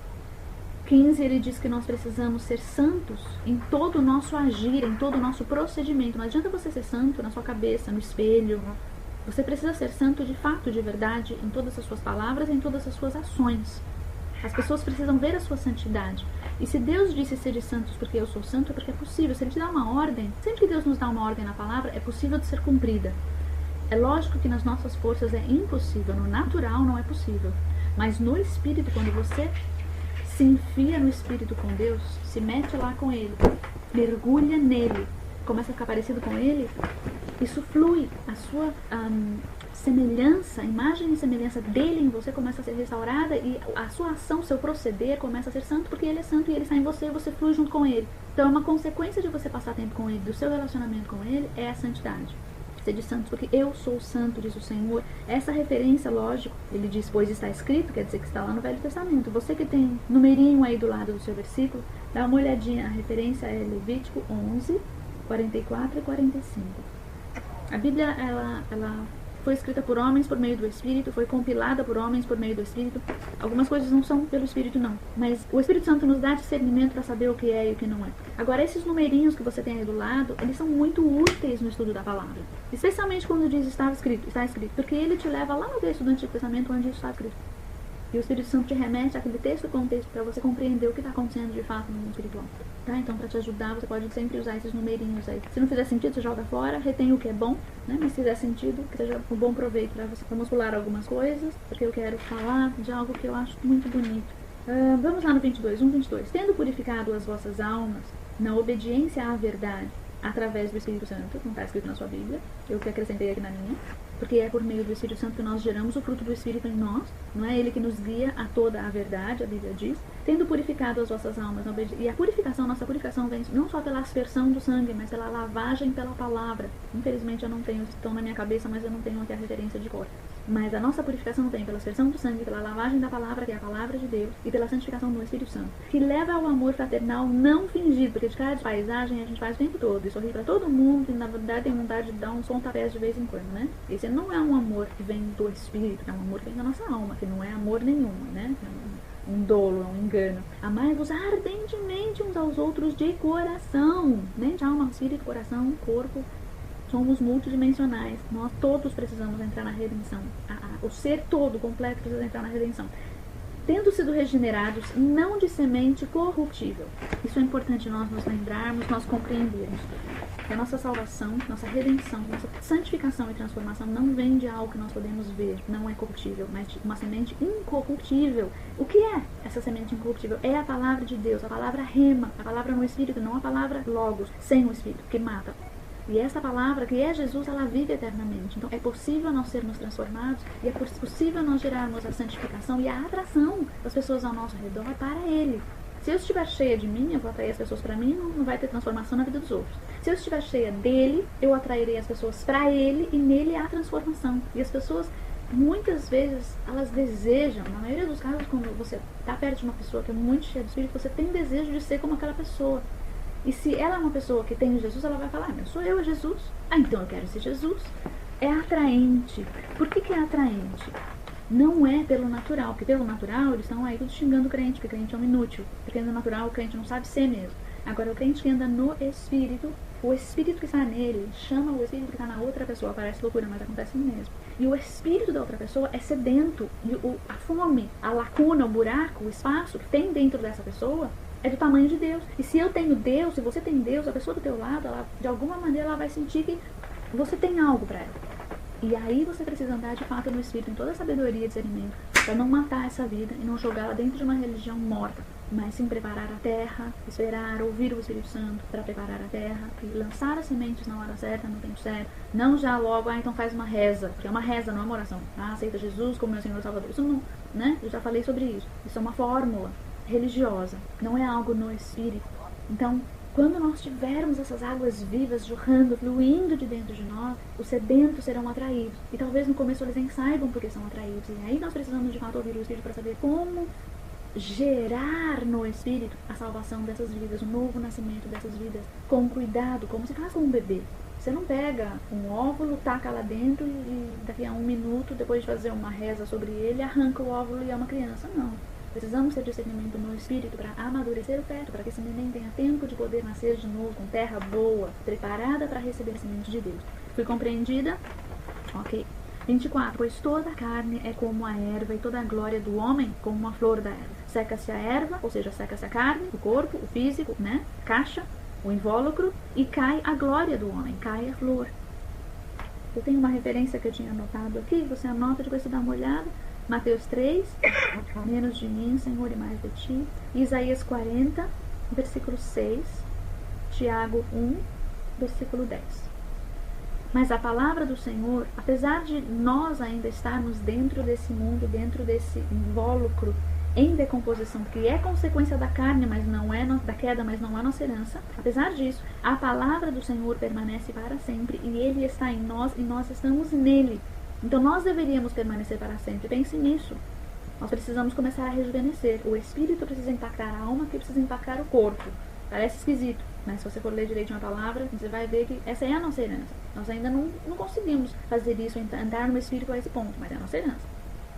15, ele diz que nós precisamos ser santos em todo o nosso agir, em todo o nosso procedimento. Não adianta você ser santo na sua cabeça, no espelho. Você precisa ser santo de fato, de verdade, em todas as suas palavras e em todas as suas ações. As pessoas precisam ver a sua santidade. E se Deus disse ser santos porque eu sou santo, é porque é possível. Se Ele te dá uma ordem, sempre que Deus nos dá uma ordem na palavra, é possível de ser cumprida. É lógico que nas nossas forças é impossível, no natural não é possível. Mas no Espírito, quando você se enfia no Espírito com Deus, se mete lá com Ele, mergulha nele, começa a ficar parecido com Ele, isso flui, a sua semelhança, a imagem e semelhança dele em você começa a ser restaurada, e a sua ação, seu proceder começa a ser santo, porque ele é santo e ele está em você e você flui junto com ele. Então uma consequência de você passar tempo com ele, do seu relacionamento com ele, é a santidade. Ser de santos, porque eu sou santo, diz o Senhor. Essa referência, lógico, ele diz, pois está escrito, quer dizer que está lá no Velho Testamento. Você que tem numerinho aí do lado do seu versículo, dá uma olhadinha, a referência é Levítico 11, 44 e 45. A Bíblia, ela foi escrita por homens por meio do Espírito, foi compilada por homens por meio do Espírito. Algumas coisas não são pelo Espírito, não. Mas o Espírito Santo nos dá discernimento para saber o que é e o que não é. Agora, esses numerinhos que você tem aí do lado, eles são muito úteis no estudo da palavra. Especialmente quando diz está escrito, porque ele te leva lá no texto do Antigo Testamento onde está escrito. E o Espírito Santo te remete àquele texto e contexto para você compreender o que está acontecendo de fato no mundo espiritual. Tá? Então, para te ajudar, você pode sempre usar esses numerinhos aí. Se não fizer sentido, você joga fora, retém o que é bom, né? Mas se fizer sentido, que seja um bom proveito para você. Vamos pular algumas coisas, porque eu quero falar de algo que eu acho muito bonito. Vamos lá no 22, 1:22. Tendo purificado as vossas almas na obediência à verdade, através do Espírito Santo, não está escrito na sua Bíblia, eu que acrescentei aqui na minha, porque é por meio do Espírito Santo que nós geramos o fruto do Espírito em nós, não é ele que nos guia a toda a verdade, a Bíblia diz, tendo purificado as vossas almas, e a purificação, nossa purificação vem não só pela aspersão do sangue, mas pela lavagem pela palavra. Infelizmente eu não tenho, estão na minha cabeça, mas eu não tenho aqui a referência de cor. Mas a nossa purificação vem pela aspersão do sangue, pela lavagem da palavra, que é a palavra de Deus, e pela santificação do Espírito Santo, que leva ao amor fraternal não fingido, porque de cara de paisagem a gente faz o tempo todo, e sorri pra todo mundo, e na verdade tem vontade de dar uns pontapés de vez em quando, né? Esse não é um amor que vem do Espírito, é um amor que vem da nossa alma, que não é amor nenhum, né? É um dolo, é um engano. Amai-vos ardentemente uns aos outros de coração, né? De alma, espírito, coração, corpo. Somos multidimensionais. Nós todos precisamos entrar na redenção. O ser todo completo precisa entrar na redenção. Tendo sido regenerados, não de semente corruptível. Isso é importante nós nos lembrarmos, nós compreendermos. Que a nossa salvação, nossa redenção, nossa santificação e transformação não vem de algo que nós podemos ver, não é corruptível, mas de uma semente incorruptível. O que é essa semente incorruptível? É a palavra de Deus, a palavra rema, a palavra no Espírito, não a palavra logos, sem o Espírito, que mata. E essa palavra, que é Jesus, ela vive eternamente. Então é possível nós sermos transformados e é possível nós gerarmos a santificação e a atração das pessoas ao nosso redor para Ele. Se eu estiver cheia de mim, eu vou atrair as pessoas para mim, não vai ter transformação na vida dos outros. Se eu estiver cheia dele, eu atrairei as pessoas para ele e nele há transformação. E as pessoas, muitas vezes, elas desejam, na maioria dos casos, quando você está perto de uma pessoa que é muito cheia do Espírito, você tem desejo de ser como aquela pessoa. E se ela é uma pessoa que tem Jesus, ela vai falar, mas sou eu, Jesus. Então eu quero ser Jesus. É atraente. Por que é atraente? Não é pelo natural, porque pelo natural eles estão aí tudo xingando o crente, porque o crente é um inútil. Porque no natural o crente não sabe ser mesmo. Agora o crente que anda no Espírito, o Espírito que está nele, chama o Espírito que está na outra pessoa. Parece loucura, mas acontece mesmo. E o Espírito da outra pessoa é sedento. E a fome, a lacuna, o buraco, o espaço que tem dentro dessa pessoa é do tamanho de Deus. E se eu tenho Deus, se você tem Deus, a pessoa do teu lado, ela, de alguma maneira ela vai sentir que você tem algo para ela. E aí você precisa andar de fato no Espírito, em toda a sabedoria e discernimento, para não matar essa vida e não jogá-la dentro de uma religião morta, mas sim preparar a terra, esperar, ouvir o Espírito Santo para preparar a terra e lançar as sementes na hora certa, no tempo certo. Não já logo, então faz uma reza, porque é uma reza, não é uma oração. Aceita Jesus como meu Senhor e Salvador. Isso não, né? Eu já falei sobre isso. Isso é uma fórmula religiosa, não é algo no Espírito. Então, quando nós tivermos essas águas vivas jorrando, fluindo de dentro de nós, os sedentos serão atraídos. E talvez no começo eles nem saibam porque são atraídos. E aí nós precisamos de fato ouvir o Espírito para saber como gerar no Espírito a salvação dessas vidas, o novo nascimento dessas vidas, com cuidado, como se faz com um bebê. Você não pega um óvulo, taca lá dentro e daqui a 1 minuto, depois de fazer uma reza sobre ele, arranca o óvulo e é uma criança. Não. Precisamos ter discernimento no Espírito para amadurecer o feto, para que esse neném tenha tempo de poder nascer de novo com terra boa, preparada para receber a semente de Deus. Fui compreendida? Ok. 24. Pois toda a carne é como a erva e toda a glória do homem como a flor da erva. Seca-se a erva, ou seja, seca-se a carne, o corpo, o físico, né? Caixa, o invólucro, e cai a glória do homem, cai a flor. Eu tenho uma referência que eu tinha anotado aqui, você anota, depois você dá uma olhada. Mateus 3, menos de mim, Senhor, e mais de ti. Isaías 40, versículo 6. Tiago 1, versículo 10. Mas a palavra do Senhor, apesar de nós ainda estarmos dentro desse mundo, dentro desse invólucro em decomposição, que é consequência da carne, mas não é da queda, mas não é nossa herança, apesar disso, a palavra do Senhor permanece para sempre e Ele está em nós e nós estamos nele. Então nós deveríamos permanecer para sempre. Pense nisso. Nós precisamos começar a rejuvenescer. O espírito precisa impactar a alma, que precisa impactar o corpo. Parece esquisito, mas se você for ler direito uma palavra, você vai ver que essa é a nossa herança. Nós ainda não conseguimos fazer isso, andar no espírito a esse ponto, mas é a nossa herança.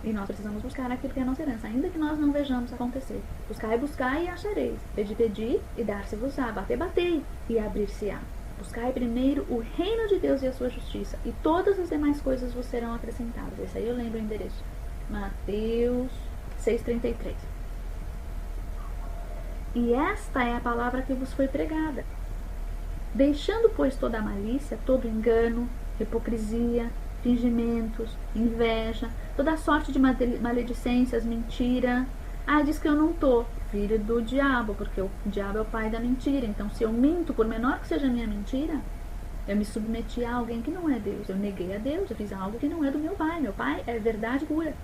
E nós precisamos buscar aquilo que é a nossa herança, ainda que nós não vejamos acontecer. Buscai e achareis. Pedi e dar-se-vos-á. Batei e abrir-se-á. Buscai primeiro o reino de Deus e a sua justiça, e todas as demais coisas vos serão acrescentadas. Esse aí eu lembro o endereço. Mateus 6,33. E esta é a palavra que vos foi pregada. Deixando, pois, toda a malícia, todo engano, hipocrisia, fingimentos, inveja, toda sorte de maledicências, mentira. Diz que eu não tô filho do diabo, porque o diabo é o pai da mentira. Então, se eu minto, por menor que seja a minha mentira, eu me submeti a alguém que não é Deus. Eu neguei a Deus, eu fiz algo que não é do meu pai. Meu pai é verdade pura.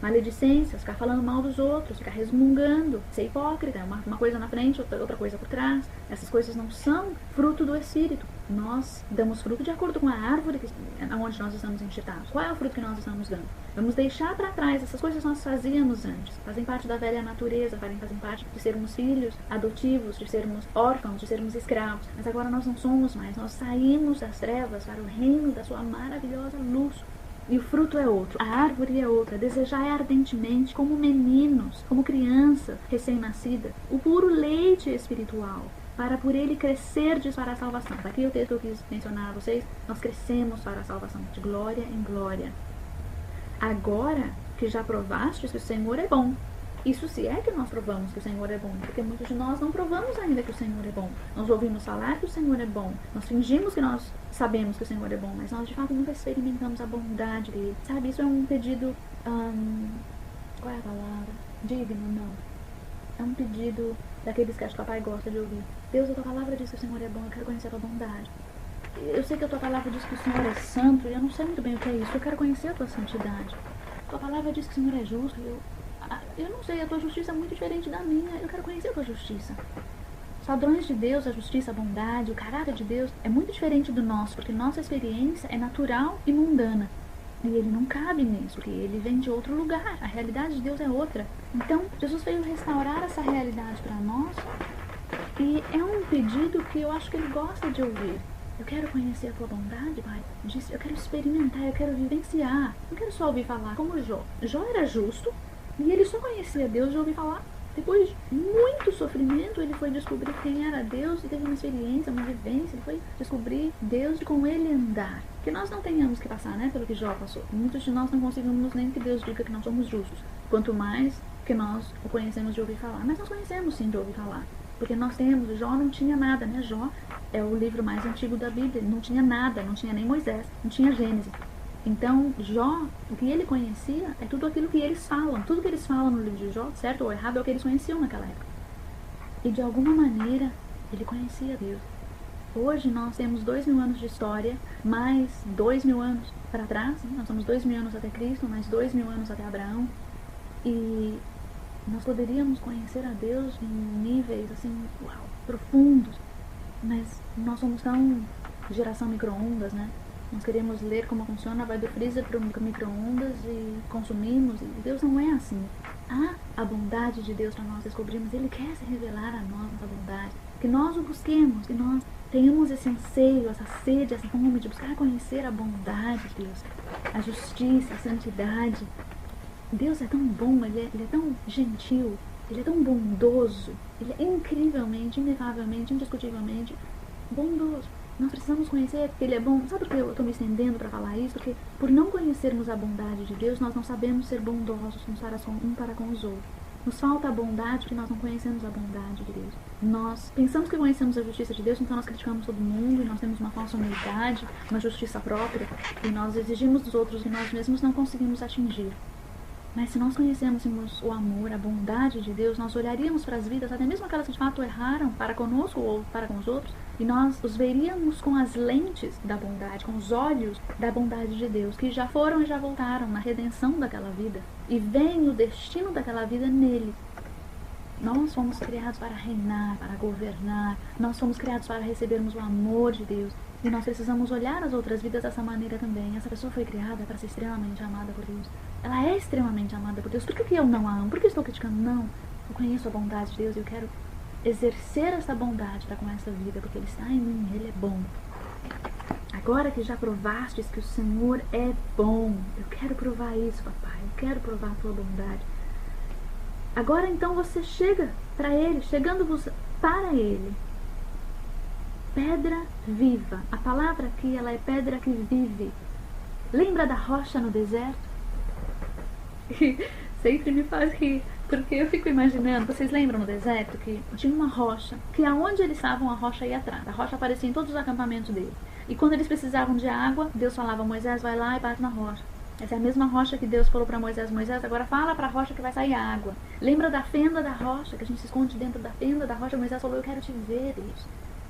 Maledicências, ficar falando mal dos outros, ficar resmungando, ser hipócrita, uma coisa na frente, outra coisa por trás. Essas coisas não são fruto do Espírito. Nós damos fruto de acordo com a árvore onde nós estamos enxertados. Qual é o fruto que nós estamos dando? Vamos deixar para trás essas coisas que nós fazíamos antes. Fazem parte da velha natureza, fazem parte de sermos filhos adotivos, de sermos órfãos, de sermos escravos. Mas agora nós não somos mais. Nós saímos das trevas para o reino da sua maravilhosa luz. E o fruto é outro, a árvore é outra. Desejai ardentemente, como meninos, como crianças recém-nascidas, o puro leite espiritual, para por ele crescerdes para a salvação. Daqui o texto que eu quis mencionar a vocês, nós crescemos para a salvação, de glória em glória. Agora que já provastes que o Senhor é bom. Isso se é que nós provamos que o Senhor é bom, porque muitos de nós não provamos ainda que o Senhor é bom. Nós ouvimos falar que o Senhor é bom, nós fingimos que nós sabemos que o Senhor é bom, mas nós de fato nunca experimentamos a bondade dele. Sabe, isso é um pedido, qual é a palavra? Digno, não. É um pedido daqueles que acho que o papai gosta de ouvir. Deus, a tua palavra diz que o Senhor é bom, eu quero conhecer a tua bondade. Eu sei que a tua palavra diz que o Senhor é santo, e eu não sei muito bem o que é isso, eu quero conhecer a tua santidade. A tua palavra diz que o Senhor é justo, eu não sei, a tua justiça é muito diferente da minha, eu quero conhecer a tua justiça. Os padrões de Deus, a justiça, a bondade, o caráter de Deus é muito diferente do nosso, porque nossa experiência é natural e mundana. E ele não cabe nisso, porque ele vem de outro lugar, a realidade de Deus é outra. Então, Jesus veio restaurar essa realidade para nós, e é um pedido que eu acho que ele gosta de ouvir. Eu quero conhecer a tua bondade, Pai. Eu quero experimentar, eu quero vivenciar. Não quero só ouvir falar, como Jó. Jó era justo, e ele só conhecia Deus de ouvir falar. Depois de muito sofrimento, ele foi descobrir quem era Deus e teve uma experiência, uma vivência. Ele foi descobrir Deus e com ele andar. Que nós não tenhamos que passar, né, pelo que Jó passou. Muitos de nós não conseguimos nem que Deus diga que nós somos justos. Quanto mais que nós o conhecemos de ouvir falar. Mas nós conhecemos sim de ouvir falar. Porque nós temos, Jó não tinha nada, né? Jó é o livro mais antigo da Bíblia. Ele não tinha nada, não tinha nem Moisés, não tinha Gênesis. Então, Jó, o que ele conhecia é tudo aquilo que eles falam. Tudo que eles falam no livro de Jó, certo ou errado, é o que eles conheciam naquela época. E de alguma maneira, ele conhecia Deus. Hoje nós temos 2000 anos de história, mais 2000 anos para trás, né? Nós somos 2000 anos até Cristo, mais 2000 anos até Abraão. E nós poderíamos conhecer a Deus em níveis assim, uau, profundos. Mas nós somos tão geração micro-ondas, né? Nós queremos ler como funciona, vai do freezer para o micro-ondas e consumimos. E Deus não é assim. Há a bondade de Deus para nós descobrirmos. Ele quer se revelar a nós essa bondade. Que nós o busquemos, que nós tenhamos esse anseio, essa sede, essa fome de buscar conhecer a bondade de Deus. A justiça, a santidade. Deus é tão bom, ele é tão gentil, ele é tão bondoso. Ele é incrivelmente, inefavelmente, indiscutivelmente bondoso. Nós precisamos conhecer que ele é bom. Sabe por que eu estou me estendendo para falar isso? Porque por não conhecermos a bondade de Deus, nós não sabemos ser bondosos uns para com os outros. Nos falta a bondade porque nós não conhecemos a bondade de Deus. Nós pensamos que conhecemos a justiça de Deus, então nós criticamos todo mundo e nós temos uma falsa humildade, uma justiça própria, e nós exigimos dos outros que nós mesmos não conseguimos atingir. Mas se nós conhecêssemos o amor, a bondade de Deus, nós olharíamos para as vidas, até mesmo aquelas que de fato erraram para conosco ou para com os outros, e nós os veríamos com as lentes da bondade, com os olhos da bondade de Deus, que já foram e já voltaram na redenção daquela vida, e veem o destino daquela vida nele. Nós fomos criados para reinar, para governar, nós fomos criados para recebermos o amor de Deus, e nós precisamos olhar as outras vidas dessa maneira também. Essa pessoa foi criada para ser extremamente amada por Deus. Ela é extremamente amada por Deus. Por que eu não a amo? Por que eu estou criticando? Não. Eu conheço a bondade de Deus e eu quero exercer essa bondade para com essa vida, porque Ele está em mim, Ele é bom. Agora que já provastes que o Senhor é bom, eu quero provar isso, papai. Eu quero provar a tua bondade. Agora então você chega para Ele, chegando-vos para Ele. Pedra viva. A palavra aqui, ela é pedra que vive. Lembra da rocha no deserto? Sempre me faz rir, porque eu fico imaginando, vocês lembram no deserto que tinha uma rocha, que aonde eles estavam a rocha ia atrás. A rocha aparecia em todos os acampamentos deles. E quando eles precisavam de água, Deus falava, Moisés, vai lá e bate na rocha. Essa é a mesma rocha que Deus falou para Moisés, Moisés, agora fala para a rocha que vai sair água. Lembra da fenda da rocha, que a gente se esconde dentro da fenda da rocha? Moisés falou, eu quero te ver, Deus.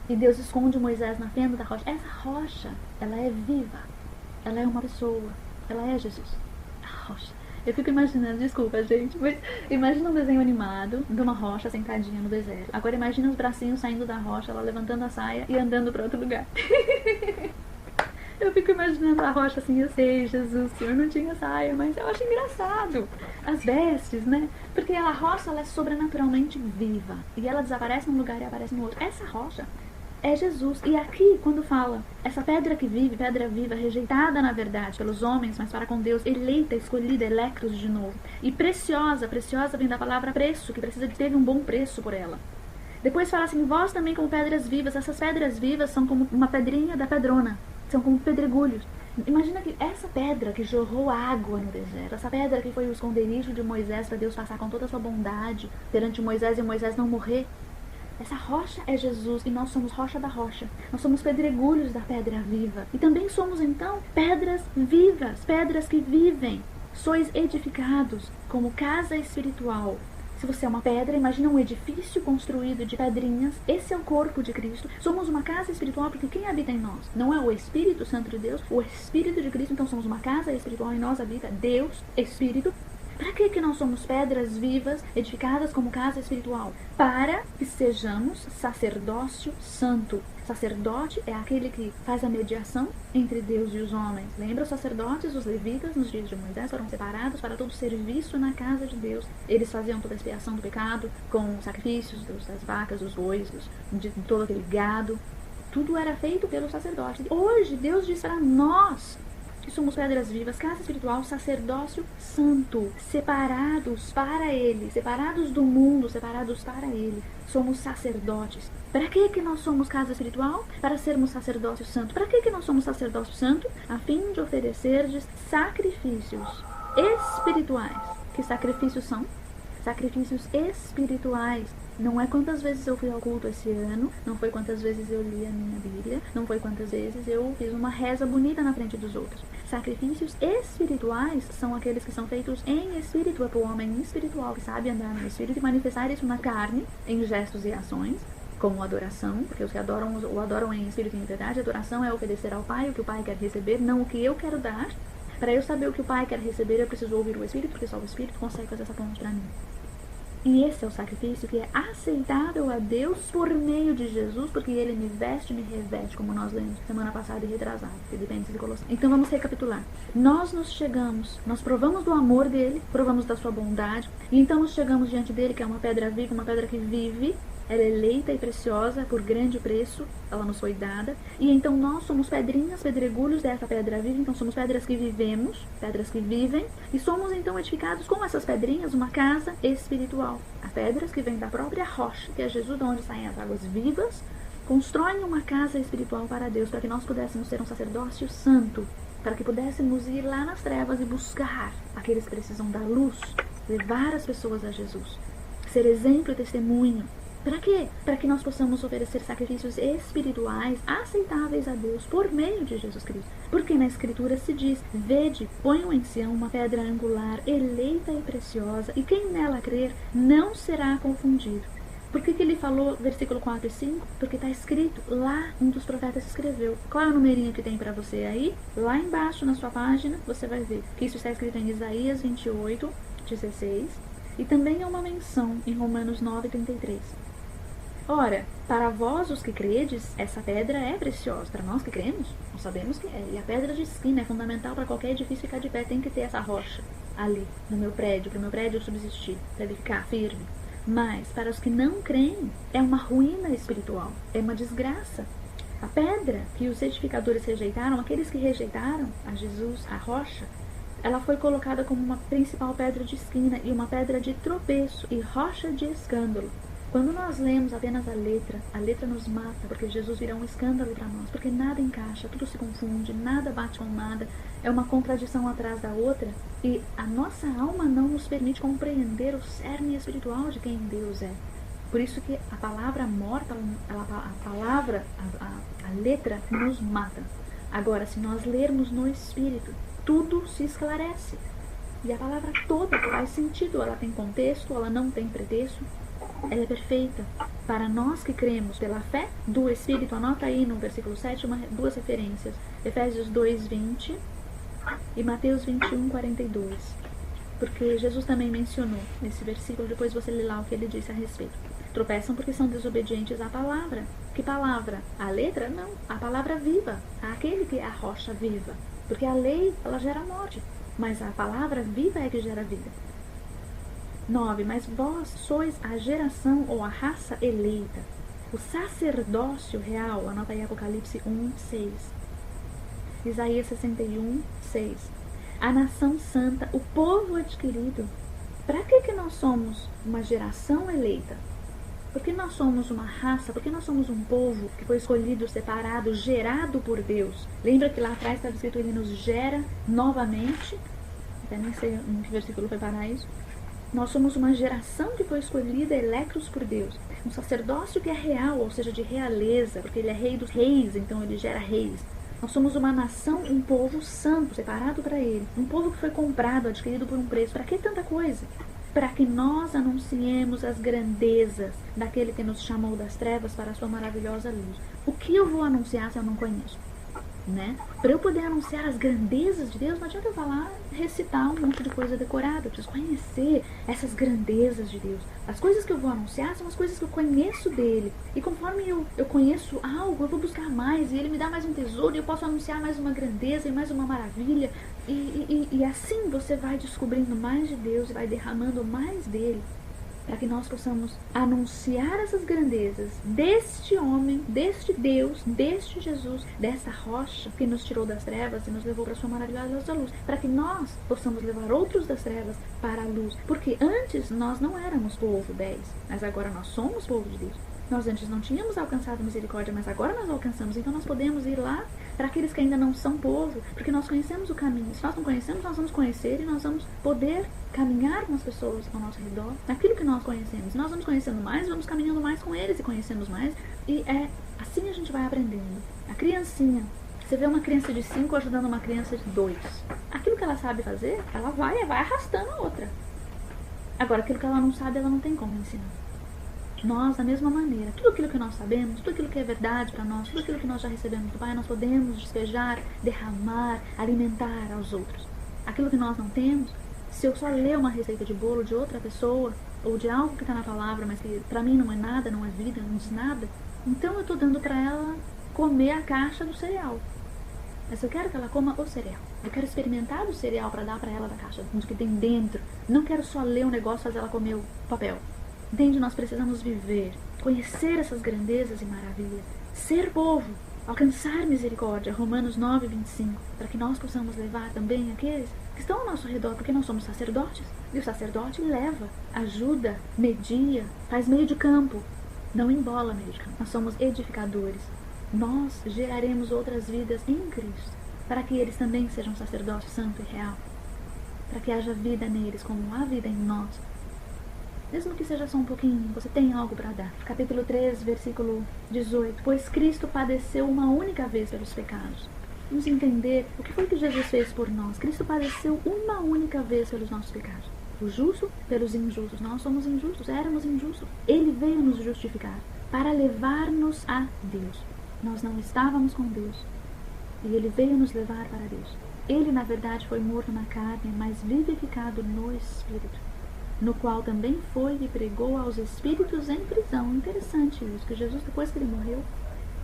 E Deus esconde Moisés na fenda da rocha. Essa rocha, ela é viva. Ela é uma pessoa. Ela é Jesus. A rocha. Eu fico imaginando, desculpa, gente, mas imagina um desenho animado de uma rocha sentadinha no deserto. Agora imagina os bracinhos saindo da rocha, ela levantando a saia e andando para outro lugar. Eu fico imaginando a rocha assim, eu sei, Jesus, o Senhor não tinha saia, mas eu acho engraçado. As vestes, né? Porque a rocha, ela é sobrenaturalmente viva. E ela desaparece num lugar e aparece no outro. Essa rocha é Jesus. E aqui, quando fala, essa pedra que vive, pedra viva, rejeitada na verdade pelos homens, mas para com Deus, eleita, escolhida, electos de novo. E preciosa, preciosa vem da palavra preço, que precisa de ter um bom preço por ela. Depois fala assim, vós também como pedras vivas. Essas pedras vivas são como uma pedrinha da pedrona. São como pedregulhos. Imagina que essa pedra que jorrou água no deserto, essa pedra que foi o esconderijo de Moisés para Deus passar com toda a sua bondade perante Moisés e Moisés não morrer. Essa rocha é Jesus e nós somos rocha da rocha. Nós somos pedregulhos da pedra viva. E também somos então pedras vivas, pedras que vivem. Sois edificados como casa espiritual. Se você é uma pedra, imagina um edifício construído de pedrinhas. Esse é o corpo de Cristo. Somos uma casa espiritual porque quem habita em nós? Não é o Espírito Santo de Deus, o Espírito de Cristo. Então somos uma casa espiritual e nós habita Deus, Espírito. Para que nós somos pedras vivas, edificadas como casa espiritual? Para que sejamos sacerdócio santo. Sacerdote é aquele que faz a mediação entre Deus e os homens. Lembra os sacerdotes, os levitas, nos dias de Moisés, foram separados para todo serviço na casa de Deus. Eles faziam toda a expiação do pecado com sacrifícios das vacas, dos bois, de todo aquele gado. Tudo era feito pelos sacerdotes. Hoje, Deus diz para nós que somos pedras vivas, casa espiritual, sacerdócio santo, separados para Ele, separados do mundo, separados para Ele. Somos sacerdotes. Para que nós somos casa espiritual? Para sermos sacerdócio santo. Para que nós somos sacerdócio santo? A fim de oferecerdes sacrifícios espirituais. Que sacrifícios são? sacrifícios espirituais. Não é quantas vezes eu fui ao culto esse ano, não foi quantas vezes eu li a minha Bíblia, não foi quantas vezes eu fiz uma reza bonita na frente dos outros. Sacrifícios espirituais são aqueles que são feitos em espírito, é para o homem espiritual que sabe andar no espírito e manifestar isso na carne, em gestos e ações, como adoração, porque os que o adoram em espírito e em verdade. Adoração é oferecer ao Pai o que o Pai quer receber, não o que eu quero dar. Para eu saber o que o Pai quer receber, eu preciso ouvir o Espírito, porque só o Espírito consegue fazer essa ponte para mim. E esse é o sacrifício que é aceitável a Deus por meio de Jesus, porque Ele me veste, me reveste, como nós lemos semana passada e retrasada, Filipenses e Colossenses. Então vamos recapitular. Nós provamos do amor dEle, provamos da sua bondade, e então nos chegamos diante dEle, que é uma pedra viva, uma pedra que vive. Ela é eleita e preciosa por grande preço, ela nos foi dada. E então nós somos pedrinhas, pedregulhos dessa pedra viva. Então somos pedras que vivemos, pedras que vivem. E somos então edificados com essas pedrinhas uma casa espiritual. As pedras que vêm da própria rocha, que é Jesus, de onde saem as águas vivas, constroem uma casa espiritual para Deus, para que nós pudéssemos ser um sacerdócio santo, para que pudéssemos ir lá nas trevas e buscar aqueles que precisam da luz, levar as pessoas a Jesus, ser exemplo e testemunho. Para quê? Para que nós possamos oferecer sacrifícios espirituais aceitáveis a Deus por meio de Jesus Cristo. Porque na Escritura se diz: vede, ponho em Sião uma pedra angular, eleita e preciosa, e quem nela crer não será confundido. Por que ele falou versículo 4 e 5? Porque está escrito lá, um dos profetas escreveu. Qual é o numerinho que tem para você aí? Lá embaixo na sua página você vai ver que isso está escrito em Isaías 28, 16, e também é uma menção em Romanos 9, 33. Ora, para vós os que credes, essa pedra é preciosa. Para nós que cremos, nós sabemos que é. E a pedra de esquina é fundamental para qualquer edifício ficar de pé. Tem que ter essa rocha ali, no meu prédio, para o meu prédio subsistir, para ele ficar firme. Mas, para os que não creem, é uma ruína espiritual, é uma desgraça. A pedra que os edificadores rejeitaram, aqueles que rejeitaram a Jesus, a rocha, ela foi colocada como uma principal pedra de esquina e uma pedra de tropeço e rocha de escândalo. Quando nós lemos apenas a letra nos mata, porque Jesus virá um escândalo para nós, porque nada encaixa, tudo se confunde, nada bate com nada, é uma contradição atrás da outra, e a nossa alma não nos permite compreender o cerne espiritual de quem Deus é. Por isso que a palavra morta, a letra nos mata. Agora, se nós lermos no Espírito, tudo se esclarece. E a palavra toda faz sentido, ela tem contexto, ela não tem pretexto. Ela é perfeita para nós que cremos pela fé do Espírito. Anota aí no versículo 7 duas referências: Efésios 2:20 e Mateus 21:42. Porque Jesus também mencionou nesse versículo, depois você lê lá o que ele disse a respeito. Tropeçam porque são desobedientes à palavra. Que palavra? A letra? Não. A palavra viva. Aquele que é a rocha viva. Porque a lei, ela gera morte. Mas a palavra viva é que gera vida. 9. Mas vós sois a geração ou a raça eleita, o sacerdócio real. Anota aí Apocalipse 1:6. Isaías 61:6. A nação santa, o povo adquirido. Para que nós somos uma geração eleita? Porque nós somos uma raça, porque nós somos um povo que foi escolhido, separado, gerado por Deus. Lembra que lá atrás estava escrito: Ele nos gera novamente. Até nem sei em que versículo foi parar isso. Nós somos uma geração que foi escolhida, eleitos por Deus. Um sacerdócio que é real, ou seja, de realeza, porque ele é rei dos reis, então ele gera reis. Nós somos uma nação, um povo santo, separado para ele. Um povo que foi comprado, adquirido por um preço. Para que tanta coisa? Para que nós anunciemos as grandezas daquele que nos chamou das trevas para a sua maravilhosa luz. O que eu vou anunciar se eu não conheço? Né? Para eu poder anunciar as grandezas de Deus, não adianta eu falar, recitar um monte de coisa decorada. Eu preciso conhecer essas grandezas de Deus. As coisas que eu vou anunciar são as coisas que eu conheço dele. E conforme eu conheço algo, eu vou buscar mais. E ele me dá mais um tesouro. E eu posso anunciar mais uma grandeza e mais uma maravilha. E assim você vai descobrindo mais de Deus e vai derramando mais dele, para que nós possamos anunciar essas grandezas deste homem, deste Deus, deste Jesus, dessa rocha que nos tirou das trevas e nos levou para a sua maravilhosa luz, para que nós possamos levar outros das trevas para a luz. Porque antes nós não éramos povo 10, mas agora nós somos povo de Deus. Nós antes não tínhamos alcançado misericórdia, mas agora nós alcançamos. Então nós podemos ir lá para aqueles que ainda não são povo, porque nós conhecemos o caminho. Se nós não conhecemos, nós vamos conhecer e nós vamos poder caminhar com as pessoas ao nosso redor, naquilo que nós conhecemos. Nós vamos conhecendo mais, vamos caminhando mais com eles e conhecemos mais. E assim a gente vai aprendendo. A criancinha, você vê uma criança de 5 ajudando uma criança de 2. Aquilo que ela sabe fazer, ela vai arrastando a outra. Agora, aquilo que ela não sabe, ela não tem como ensinar. Nós, da mesma maneira, tudo aquilo que nós sabemos, tudo aquilo que é verdade para nós, tudo aquilo que nós já recebemos do Pai, nós podemos despejar, derramar, alimentar aos outros. Aquilo que nós não temos, se eu só ler uma receita de bolo de outra pessoa, ou de algo que está na palavra, mas que para mim não é nada, não é vida, não diz nada, então eu estou dando para ela comer a caixa do cereal. Mas eu quero que ela coma o cereal. Eu quero experimentar o cereal para dar para ela da caixa, do que tem dentro. Não quero só ler um negócio e fazer ela comer o papel. Entende? Nós precisamos viver, conhecer essas grandezas e maravilhas, ser povo, alcançar misericórdia, Romanos 9, 25, para que nós possamos levar também aqueles que estão ao nosso redor, porque nós somos sacerdotes, e o sacerdote leva, ajuda, media, faz meio de campo, não embola meio de campo. Nós somos edificadores, nós geraremos outras vidas em Cristo, para que eles também sejam sacerdote santo e real, para que haja vida neles como há vida em nós. Mesmo que seja só um pouquinho, você tem algo para dar. Capítulo 3, versículo 18. Pois Cristo padeceu uma única vez pelos pecados. Vamos entender o que foi que Jesus fez por nós. Cristo padeceu uma única vez pelos nossos pecados. O justo pelos injustos. Nós somos injustos, éramos injustos. Ele veio nos justificar para levar-nos a Deus. Nós não estávamos com Deus. E Ele veio nos levar para Deus. Ele, na verdade, foi morto na carne, mas vivificado no Espírito, no qual também foi e pregou aos espíritos em prisão. Interessante isso, que Jesus, depois que ele morreu,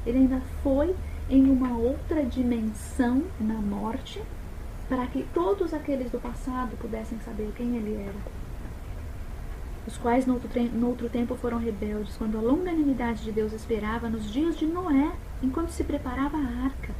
ele ainda foi em uma outra dimensão na morte, para que todos aqueles do passado pudessem saber quem ele era, os quais no outro tempo foram rebeldes, quando a longanimidade de Deus esperava nos dias de Noé, enquanto se preparava a arca.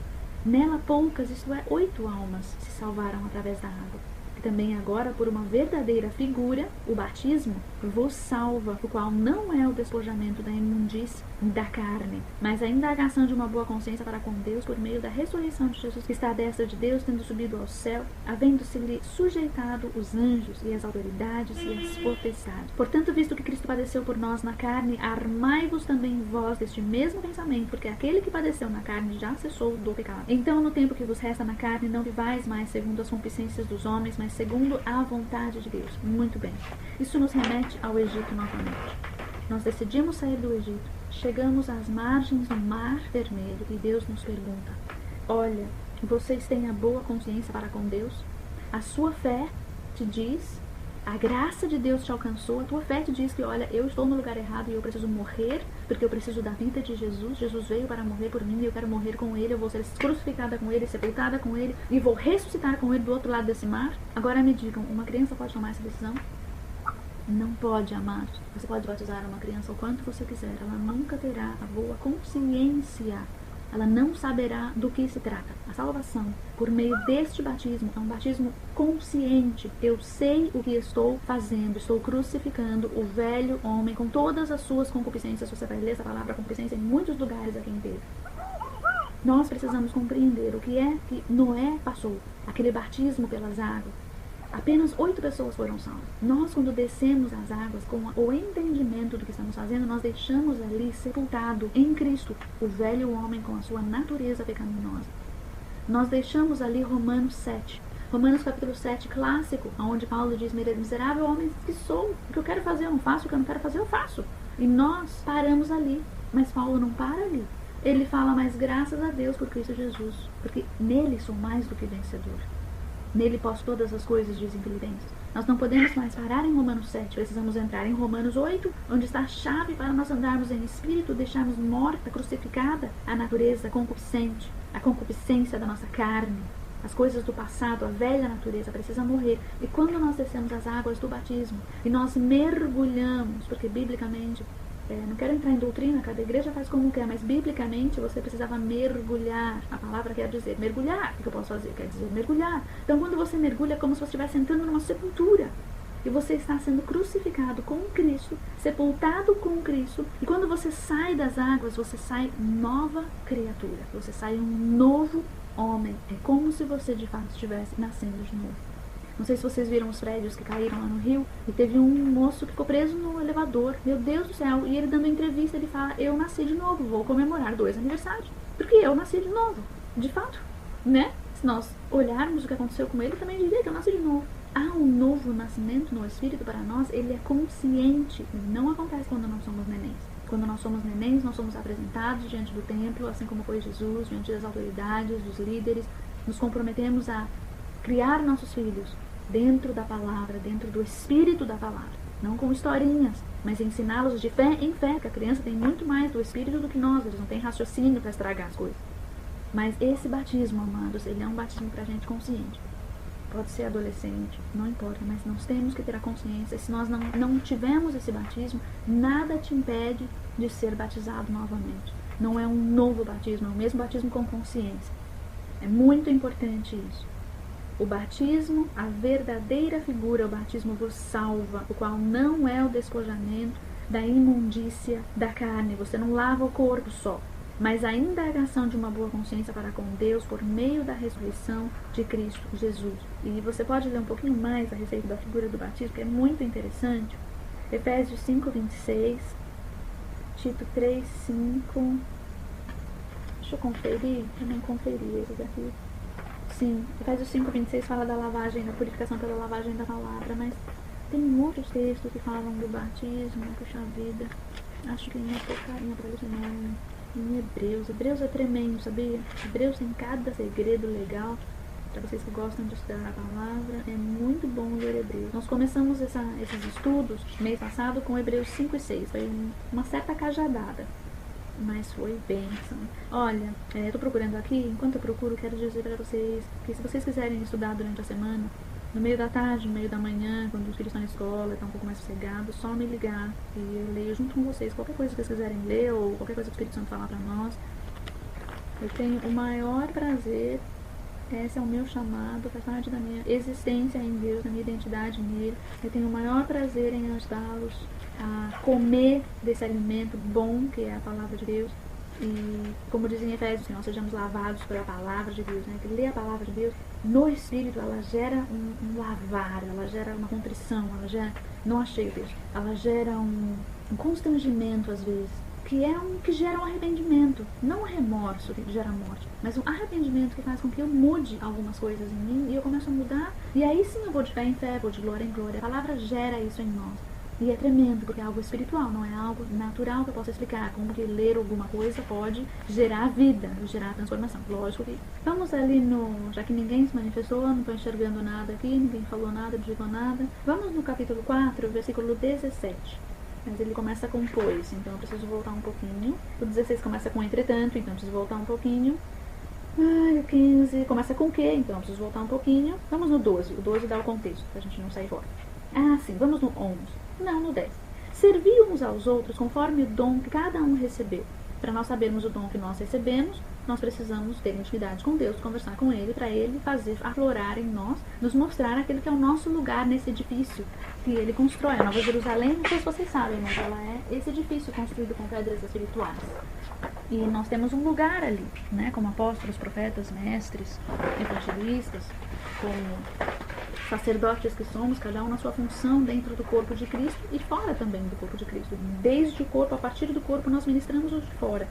Nela poucas, isto é, 8 almas, se salvaram através da água. E também agora, por uma verdadeira figura, o batismo vos salva, o qual não é o despojamento da imundície da carne, mas a indagação de uma boa consciência para com Deus por meio da ressurreição de Jesus, que está à destra de Deus, tendo subido ao céu, havendo-se-lhe sujeitado os anjos e as autoridades e as potestades. Portanto, visto que Cristo padeceu por nós na carne, armai-vos também vós deste mesmo pensamento, porque aquele que padeceu na carne já cessou do pecado. Então, no tempo que vos resta na carne, não vivais mais segundo as concupiscências dos homens, mas segundo a vontade de Deus. Muito bem. Isso nos remete ao Egito novamente. Nós decidimos sair do Egito, chegamos às margens do Mar Vermelho e Deus nos pergunta: olha, vocês têm a boa consciência para com Deus? A sua fé te diz, a graça de Deus te alcançou, a tua fé te diz que, olha, eu estou no lugar errado e eu preciso morrer, porque eu preciso da vida de Jesus. Jesus veio para morrer por mim e eu quero morrer com Ele, eu vou ser crucificada com Ele, sepultada com Ele e vou ressuscitar com Ele do outro lado desse mar. Agora me digam, uma criança pode tomar essa decisão? Não pode, amados. Você pode batizar uma criança o quanto você quiser, ela nunca terá a boa consciência, ela não saberá do que se trata. A salvação, por meio deste batismo, é um batismo consciente. Eu sei o que estou fazendo, estou crucificando o velho homem com todas as suas concupiscências. Você vai ler essa palavra concupiscência em muitos lugares aqui em Pedro. Nós precisamos compreender o que é que Noé passou, aquele batismo pelas águas. Apenas 8 pessoas foram salvas. Nós, quando descemos as águas com o entendimento do que estamos fazendo, nós deixamos ali sepultado em Cristo o velho homem com a sua natureza pecaminosa. Nós deixamos ali Romanos 7. Romanos capítulo 7, clássico, onde Paulo diz: miserável homem que sou, o que eu quero fazer eu não faço, o que eu não quero fazer eu faço. E nós paramos ali, mas Paulo não para ali. Ele fala: mas graças a Deus por Cristo Jesus, porque nele sou mais do que vencedor. Nele posso todas as coisas, dizem Filipenses. Nós não podemos mais parar em Romanos 7, precisamos entrar em Romanos 8, onde está a chave para nós andarmos em espírito, deixarmos morta, crucificada a natureza concupiscente, a concupiscência da nossa carne, as coisas do passado, a velha natureza precisa morrer. E quando nós descemos as águas do batismo e nós mergulhamos, porque biblicamente, não quero entrar em doutrina, cada igreja faz como quer, mas biblicamente você precisava mergulhar. A palavra quer dizer mergulhar. O que eu posso fazer? Quer dizer mergulhar. Então quando você mergulha é como se você estivesse entrando numa sepultura. E você está sendo crucificado com Cristo, sepultado com Cristo. E quando você sai das águas, você sai nova criatura. Você sai um novo homem. É como se você de fato estivesse nascendo de novo. Não sei se vocês viram os prédios que caíram lá no Rio. E teve um moço que ficou preso no elevador. Meu Deus do céu. E ele dando entrevista, ele fala: eu nasci de novo, vou comemorar 2 aniversários. Porque eu nasci de novo. De fato, né? Se nós olharmos o que aconteceu com ele, também diria que eu nasci de novo. Há um novo nascimento no Espírito para nós. Ele é consciente. Não acontece quando nós somos nenéns. Quando nós somos nenéns, nós somos apresentados diante do templo, assim como foi Jesus, diante das autoridades, dos líderes. Nos comprometemos a criar nossos filhos dentro da palavra, dentro do Espírito da palavra. Não com historinhas, mas ensiná-los de fé em fé, que a criança tem muito mais do Espírito do que nós. Eles não têm raciocínio para estragar as coisas. Mas esse batismo, amados, ele é um batismo para a gente consciente. Pode ser adolescente, não importa, mas nós temos que ter a consciência. Se nós não tivermos esse batismo, nada te impede de ser batizado novamente. Não é um novo batismo, é o mesmo batismo com consciência. É muito importante isso. O batismo, a verdadeira figura, o batismo vos salva, o qual não é o despojamento da imundícia da carne. Você não lava o corpo só, mas a indagação de uma boa consciência para com Deus por meio da ressurreição de Cristo Jesus. E você pode ler um pouquinho mais a respeito da figura do batismo, que é muito interessante. Efésios 5:26, Tito 3:5. Deixa eu conferir, eu não conferi esse daqui. Sim, Efésios 5:26 fala da lavagem, da purificação pela lavagem da palavra, mas tem outros textos que falam do batismo, puxa vida. Acho que não tô carinha pra isso não. Em Hebreus é tremendo, sabia? Hebreus tem cada segredo legal. Para vocês que gostam de estudar a palavra, é muito bom ler Hebreus. Nós começamos esses estudos mês passado com Hebreus 5 e 6. Foi uma certa cajadada, mas foi bênção. Olha, eu tô procurando aqui. Enquanto eu procuro, quero dizer para vocês que se vocês quiserem estudar durante a semana, no meio da tarde, no meio da manhã, quando os filhos estão na escola, estão um pouco mais sossegados, só me ligar e eu leio junto com vocês. Qualquer coisa que vocês quiserem ler ou qualquer coisa que o Espírito Santo falar para nós, eu tenho o maior prazer. Esse é o meu chamado, faz parte da minha existência em Deus, da minha identidade nele. Eu tenho o maior prazer em ajudá-los a comer desse alimento bom que é a palavra de Deus. E como diz em Efésios, que nós sejamos lavados pela palavra de Deus, né? Que ler a palavra de Deus no Espírito, ela gera um lavar, ela gera uma contrição, ela gera, não achei o texto, ela gera um constrangimento às vezes, que gera um arrependimento, não um remorso que gera morte, mas um arrependimento que faz com que eu mude algumas coisas em mim e eu começo a mudar, e aí sim eu vou de fé em fé, vou de glória em glória. A palavra gera isso em nós. E é tremendo, porque é algo espiritual, não é algo natural que eu possa explicar. Como que ler alguma coisa pode gerar vida, gerar transformação. Lógico que... Vamos ali já que ninguém se manifestou, não estou enxergando nada aqui, ninguém falou nada, digou nada. Vamos no capítulo 4, versículo 17. Mas ele começa com pois, então eu preciso voltar um pouquinho. O 16 começa com entretanto, então eu preciso voltar um pouquinho. O 15 começa com que, então eu preciso voltar um pouquinho. Vamos no 12, o 12 dá o contexto, pra gente não sair fora. Sim, vamos no 11. Não, no 10. Servir uns aos outros conforme o dom que cada um recebeu. Para nós sabermos o dom que nós recebemos, nós precisamos ter intimidade com Deus, conversar com Ele, para Ele fazer aflorar em nós, nos mostrar aquele que é o nosso lugar nesse edifício que Ele constrói. A Nova Jerusalém, não sei se vocês sabem, mas ela é esse edifício construído com pedras espirituais. E nós temos um lugar ali, né, como apóstolos, profetas, mestres, evangelistas, como sacerdotes que somos, cada um na sua função dentro do corpo de Cristo e fora também do corpo de Cristo. Desde o corpo, a partir do corpo, nós ministramos os de fora.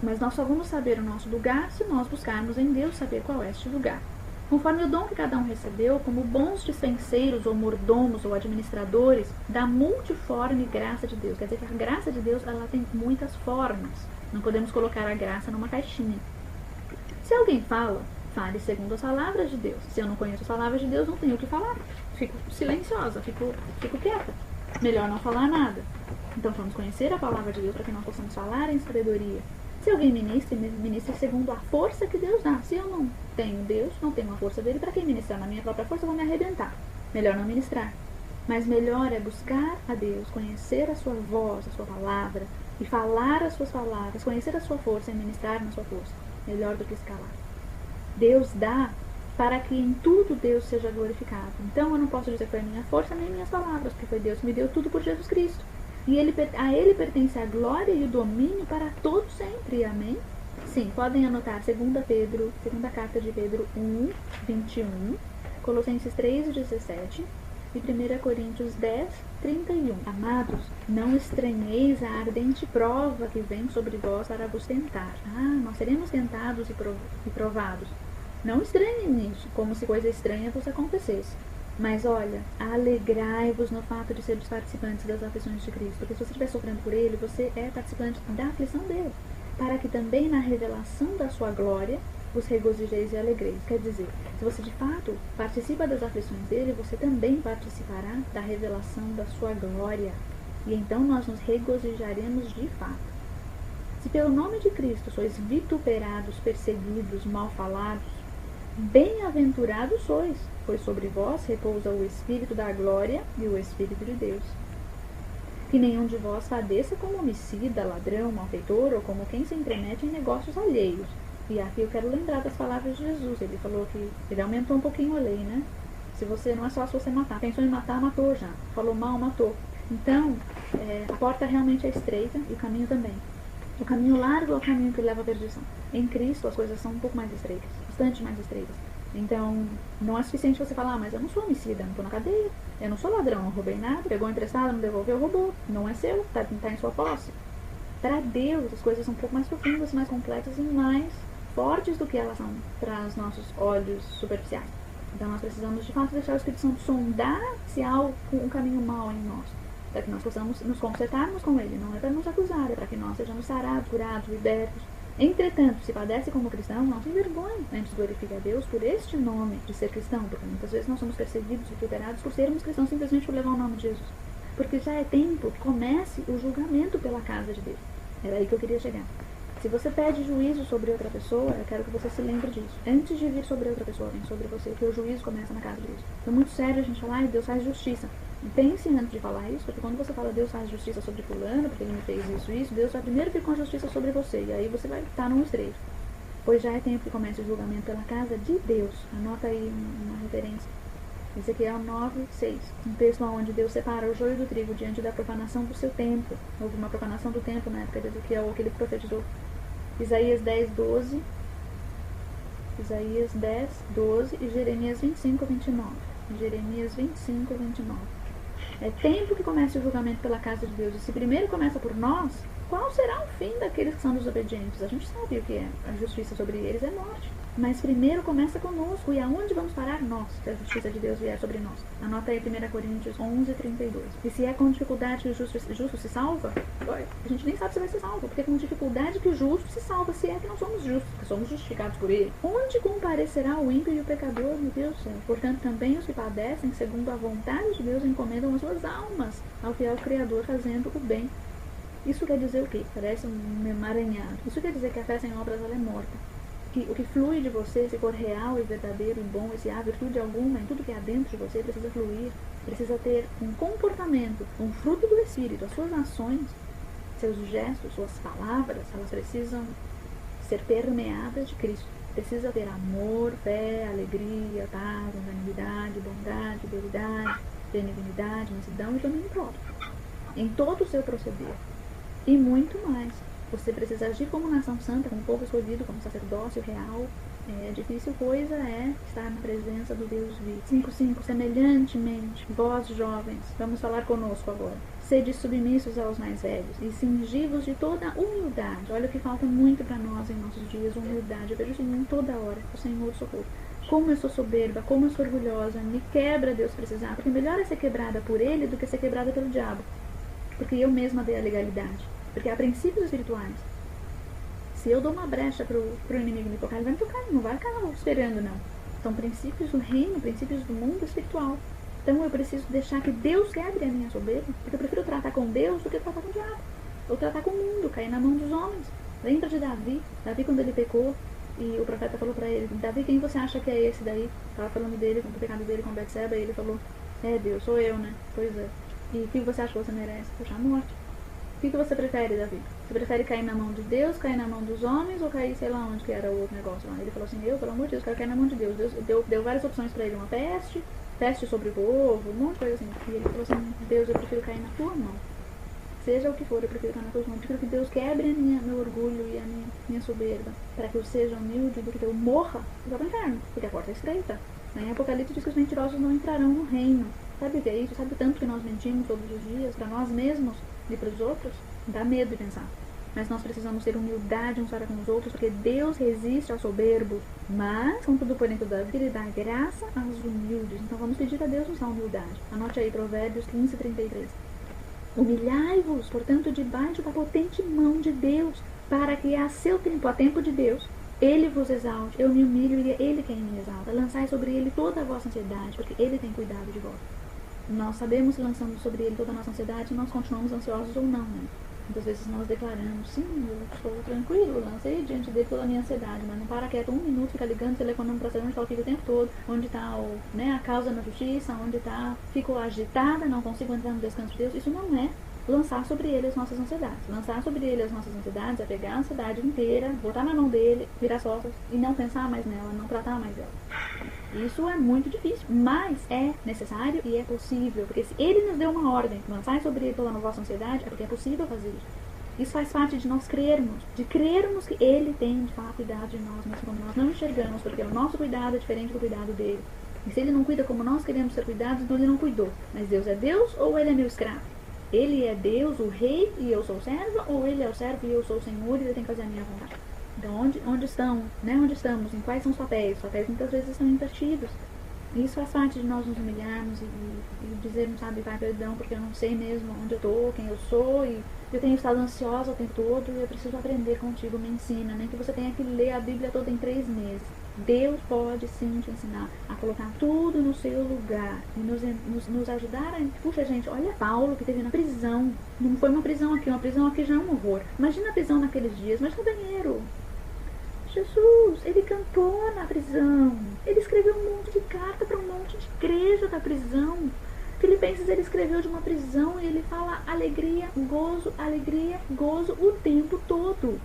Mas nós só vamos saber o nosso lugar se nós buscarmos em Deus saber qual é este lugar. Conforme o dom que cada um recebeu, como bons dispenseiros ou mordomos ou administradores da multiforme graça de Deus. Quer dizer que a graça de Deus, ela tem muitas formas. Não podemos colocar a graça numa caixinha. Se alguém fala, fale segundo as palavras de Deus. Se eu não conheço as palavras de Deus, não tenho o que falar. Fico silenciosa, fico quieta. Melhor não falar nada. Então vamos conhecer a palavra de Deus para que nós possamos falar em sabedoria. Se alguém ministre segundo a força que Deus dá. Se eu não tenho Deus, não tenho a força dele, para quem ministrar na minha própria força, eu vou me arrebentar. Melhor não ministrar. Mas melhor é buscar a Deus, conhecer a sua voz, a sua palavra, e falar as suas palavras, conhecer a sua força e ministrar na sua força. Melhor do que escalar. Deus dá para que em tudo Deus seja glorificado. Então eu não posso dizer que foi a minha força nem minhas palavras, porque foi Deus que me deu tudo por Jesus Cristo. E a Ele pertence a glória e o domínio para todos sempre. Amém? Sim, podem anotar segunda carta de Pedro 1, 21, Colossenses 3, 17 e 1 Coríntios 10, 31. Amados, não estranheis a ardente prova que vem sobre vós para vos tentar. Nós seremos tentados e provados. Não estranhem nisso, como se coisa estranha vos acontecesse. Mas olha, alegrai-vos no fato de seres participantes das aflições de Cristo, porque se você estiver sofrendo por Ele, você é participante da aflição dele, para que também na revelação da sua glória vos regozijeis e alegreis. Quer dizer, se você de fato participa das aflições dele, você também participará da revelação da sua glória. E então nós nos regozijaremos de fato. Se pelo nome de Cristo sois vituperados, perseguidos, mal falados, bem-aventurados sois, pois sobre vós repousa o Espírito da glória e o Espírito de Deus. Que nenhum de vós padeça como homicida, ladrão, malfeitor ou como quem se intromete em negócios alheios. E aqui eu quero lembrar das palavras de Jesus. Ele falou que ele aumentou um pouquinho a lei, né? Se você não é só se você matar. Pensou em matar, matou já. Falou mal, matou. Então, a porta realmente é estreita e o caminho também. O caminho largo é o caminho que leva à perdição. Em Cristo as coisas são um pouco mais estreitas, bastante mais estreitas. Então, não é suficiente você falar, mas eu não sou homicida, não estou na cadeia, eu não sou ladrão, não roubei nada, pegou emprestado, não devolveu, roubou, não é seu, está em sua posse. Para Deus, as coisas são um pouco mais profundas, mais complexas e mais fortes do que elas são para os nossos olhos superficiais. Então, nós precisamos, de fato, deixar o Espírito Santo sondar se há um caminho mau em nós, para que nós possamos nos consertarmos com Ele. Não é para nos acusar, é para que nós sejamos sarados, curados, libertos. Entretanto, se padece como cristão, não se envergonhe, antes glorifique a Deus por este nome de ser cristão, porque muitas vezes nós somos perseguidos e vituperados por sermos cristãos simplesmente por levar o nome de Jesus. Porque já é tempo que comece o julgamento pela casa de Deus. Era aí que eu queria chegar. Se você pede juízo sobre outra pessoa, eu quero que você se lembre disso. Antes de vir sobre outra pessoa, vem sobre você, que o juízo começa na casa de Deus. É muito sério a gente falar, Deus faz justiça. Pense antes de falar isso, porque quando você fala Deus faz justiça sobre fulano, porque ele me fez isso, Deus vai primeiro vir com justiça sobre você, e aí você vai estar num estreito. Pois já é tempo que comece o julgamento pela casa de Deus. Anota aí uma referência. Ezequiel 9:6. Um texto onde Deus separa o joio do trigo diante da profanação do seu templo. Houve uma profanação do templo na época de Ezequiel, que ele profetizou. Isaías 10:12. Isaías 10:12 e Jeremias 25:29. Jeremias 25:29. É tempo que comece o julgamento pela casa de Deus. E se primeiro começa por nós, qual será o fim daqueles que são desobedientes? A gente sabe o que é. A justiça sobre eles é morte. Mas primeiro começa conosco. E aonde vamos parar? Nós, se a justiça de Deus vier sobre nós. Anota aí 1 Coríntios 11:32. E se é com dificuldade que o justo se salva, a gente nem sabe se vai ser salvo. Porque é com dificuldade que o justo se salva, se é que não somos justos, que somos justificados por ele. Onde comparecerá o ímpio e o pecador? Meu Deus do céu. Portanto, também os que padecem, segundo a vontade de Deus, encomendam as suas almas ao fiel Criador, fazendo o bem. Isso quer dizer o quê? Parece um emaranhado. Isso quer dizer que a fé sem obras ela é morta. Que o que flui de você, se for real e verdadeiro e bom, e se há virtude alguma em tudo que há dentro de você, precisa fluir, precisa ter um comportamento, um fruto do Espírito. As suas ações, seus gestos, suas palavras, elas precisam ser permeadas de Cristo. Precisa ter amor, fé, alegria, paz, longanimidade, bondade, fidelidade, benignidade, mansidão e domínio próprio. Em todo o seu proceder. E muito mais. Você precisa agir como nação santa, como povo escolhido, como sacerdócio real. Difícil coisa é estar na presença do Deus vivo. 5:5. Semelhantemente, vós jovens, vamos falar conosco agora. Sede submissos aos mais velhos e cingivos de toda humildade. Olha o que falta muito para nós em nossos dias, humildade. Eu vejo isso em toda hora. O Senhor socorro. Como eu sou soberba, como eu sou orgulhosa, me quebra Deus precisar. Porque melhor é ser quebrada por Ele do que ser quebrada pelo diabo. Porque eu mesma dei a legalidade. Porque há princípios espirituais. Se eu dou uma brecha pro inimigo me tocar, ele vai me tocar, não vai ficar esperando, não. São princípios do reino, princípios do mundo espiritual. Então eu preciso deixar que Deus quebre a minha soberba, porque eu prefiro tratar com Deus do que tratar com o diabo. Ou tratar com o mundo, cair na mão dos homens. Lembra de Davi? Davi, quando ele pecou, e o profeta falou pra ele, Davi, quem você acha que é esse daí? Estava falando dele, com o pecado dele com Betseba, e ele falou, Deus, sou eu, né? Pois é. E o que você acha que você merece? Poxa, a morte. O que você prefere, Davi? Você prefere cair na mão de Deus, cair na mão dos homens, ou cair, sei lá onde que era o outro negócio lá? Ele falou assim, pelo amor de Deus, quero cair na mão de Deus. Deus deu várias opções pra ele, uma peste sobre o povo, um monte de coisa assim. E ele falou assim, Deus, eu prefiro cair na tua mão. Seja o que for, eu prefiro cair na tua mão. Eu prefiro que Deus quebre meu orgulho e a minha soberba, para que eu seja humilde, do que eu morra e vá pro inferno, porque a porta é estreita. Em Apocalipse diz que os mentirosos não entrarão no reino. Sabe o que é isso? Sabe o tanto que nós mentimos todos os dias, para nós mesmos e para os outros? Dá medo de pensar. Mas nós precisamos ter humildade uns para com os outros, porque Deus resiste aos soberbos, mas, contudo, porém, todavia, Ele dá graça aos humildes. Então vamos pedir a Deus nos dar humildade. Anote aí, Provérbios 15:33. Humilhai-vos, portanto, debaixo da potente mão de Deus, para que a seu tempo, a tempo de Deus, Ele vos exalte. Eu me humilho e é Ele quem me exalta. Lançai sobre Ele toda a vossa ansiedade, porque Ele tem cuidado de vós. Nós sabemos que lançando sobre Ele toda a nossa ansiedade, nós continuamos ansiosos ou não, né? Muitas vezes nós declaramos, sim, eu estou tranquilo, lancei diante dele toda a minha ansiedade, mas não para quieto um minuto, fica ligando, telefonando para saber onde está o filho o tempo todo, onde está a causa na justiça, onde está, fico agitada, não consigo entrar no descanso de Deus. Isso não é lançar sobre ele as nossas ansiedades. Lançar sobre ele as nossas ansiedades é pegar a ansiedade inteira, botar na mão dele, virar as costas e não pensar mais nela, não tratar mais dela. Isso é muito difícil, mas é necessário e é possível, porque se ele nos deu uma ordem, lançar sobre ele toda a vossa ansiedade, é porque é possível fazer isso. Isso faz parte de nós crermos, que ele tem de fato cuidado de nós, mas como nós não enxergamos, porque o nosso cuidado é diferente do cuidado dele. E se ele não cuida como nós queremos ser cuidados, então ele não cuidou. Mas Deus é Deus ou ele é meu escravo? Ele é Deus, o rei, e eu sou serva, ou ele é o servo e eu sou o senhor e ele tem que fazer a minha vontade? Então, onde estão, né? Onde estamos? Em quais são os papéis? Os papéis muitas vezes estão invertidos. Isso faz parte de nós nos humilharmos e dizermos, sabe, Pai, perdão, porque eu não sei mesmo onde eu estou, quem eu sou, e eu tenho estado ansiosa o tempo todo e eu preciso aprender contigo, me ensina, nem que você tenha que ler a Bíblia toda em 3 meses. Deus pode sim te ensinar a colocar tudo no seu lugar e nos ajudar a... Puxa, gente, olha Paulo que teve na prisão. Não foi uma prisão aqui já é um horror. Imagina a prisão naqueles dias, imagina o banheiro. Jesus, ele cantou na prisão. Ele escreveu um monte de carta para um monte de igreja da prisão. Filipenses ele escreveu de uma prisão e ele fala alegria, gozo o tempo todo.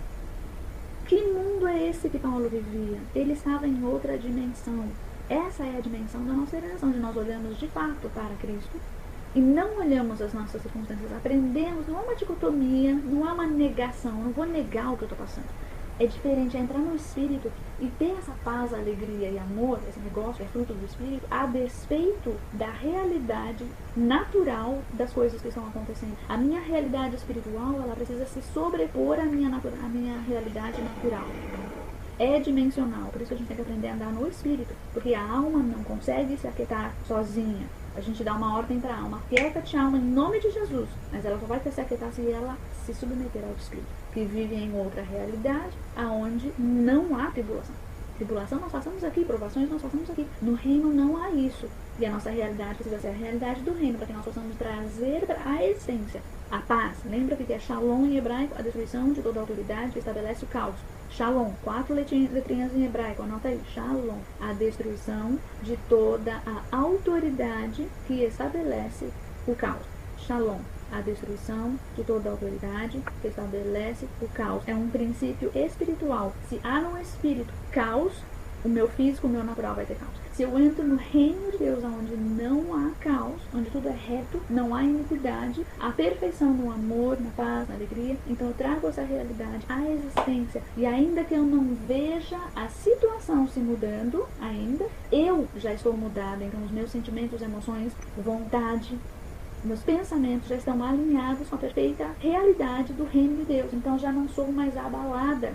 Que mundo é esse que Paulo vivia? Ele estava em outra dimensão. Essa é a dimensão da nossa relação, onde nós olhamos de fato para Cristo e não olhamos as nossas circunstâncias. Aprendemos, não há uma dicotomia, não há uma negação, não vou negar o que eu estou passando. É diferente, é entrar no Espírito e ter essa paz, alegria e amor, esse negócio que é fruto do Espírito, a despeito da realidade natural das coisas que estão acontecendo. A minha realidade espiritual, ela precisa se sobrepor à minha realidade natural. É dimensional, por isso a gente tem que aprender a andar no Espírito, porque a alma não consegue se aquietar sozinha. A gente dá uma ordem para a alma, aquieta-te alma em nome de Jesus, mas ela só vai se aquietar se ela se submeter ao Espírito, que vive em outra realidade, aonde não há tribulação. Tribulação nós passamos aqui, provações nós passamos aqui. No reino não há isso. E a nossa realidade precisa ser a realidade do reino, para que nós possamos trazer a essência, a paz. Lembra que é Shalom em hebraico, a destruição de toda autoridade que estabelece o caos. Shalom, 4 letrinhas em hebraico, anota aí, Shalom, a destruição de toda a autoridade que estabelece o caos. Shalom, a destruição de toda a autoridade que estabelece o caos. É um princípio espiritual. Se há no espírito caos, o meu físico, o meu natural vai ter caos. Se eu entro no reino de Deus, onde não há caos, onde tudo é reto, não há iniquidade, a perfeição no amor, na paz, na alegria, então eu trago essa realidade à existência. E ainda que eu não veja a situação se mudando, ainda, eu já estou mudada. Então os meus sentimentos, emoções, vontade, meus pensamentos já estão alinhados com a perfeita realidade do reino de Deus. Então já não sou mais abalada.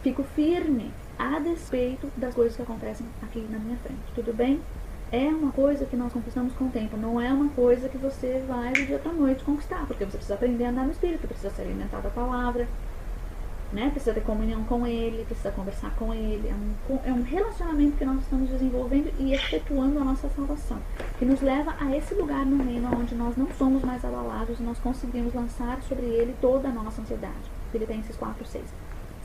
Fico firme a despeito das coisas que acontecem aqui na minha frente. Tudo bem? É uma coisa que nós conquistamos com o tempo. Não é uma coisa que você vai do dia para a noite conquistar. Porque você precisa aprender a andar no Espírito. Precisa ser alimentado da palavra. Né? Precisa ter comunhão com Ele. Precisa conversar com Ele. É um relacionamento que nós estamos desenvolvendo e efetuando a nossa salvação. Que nos leva a esse lugar no reino onde nós não somos mais abalados. E nós conseguimos lançar sobre Ele toda a nossa ansiedade. Filipenses 4:6.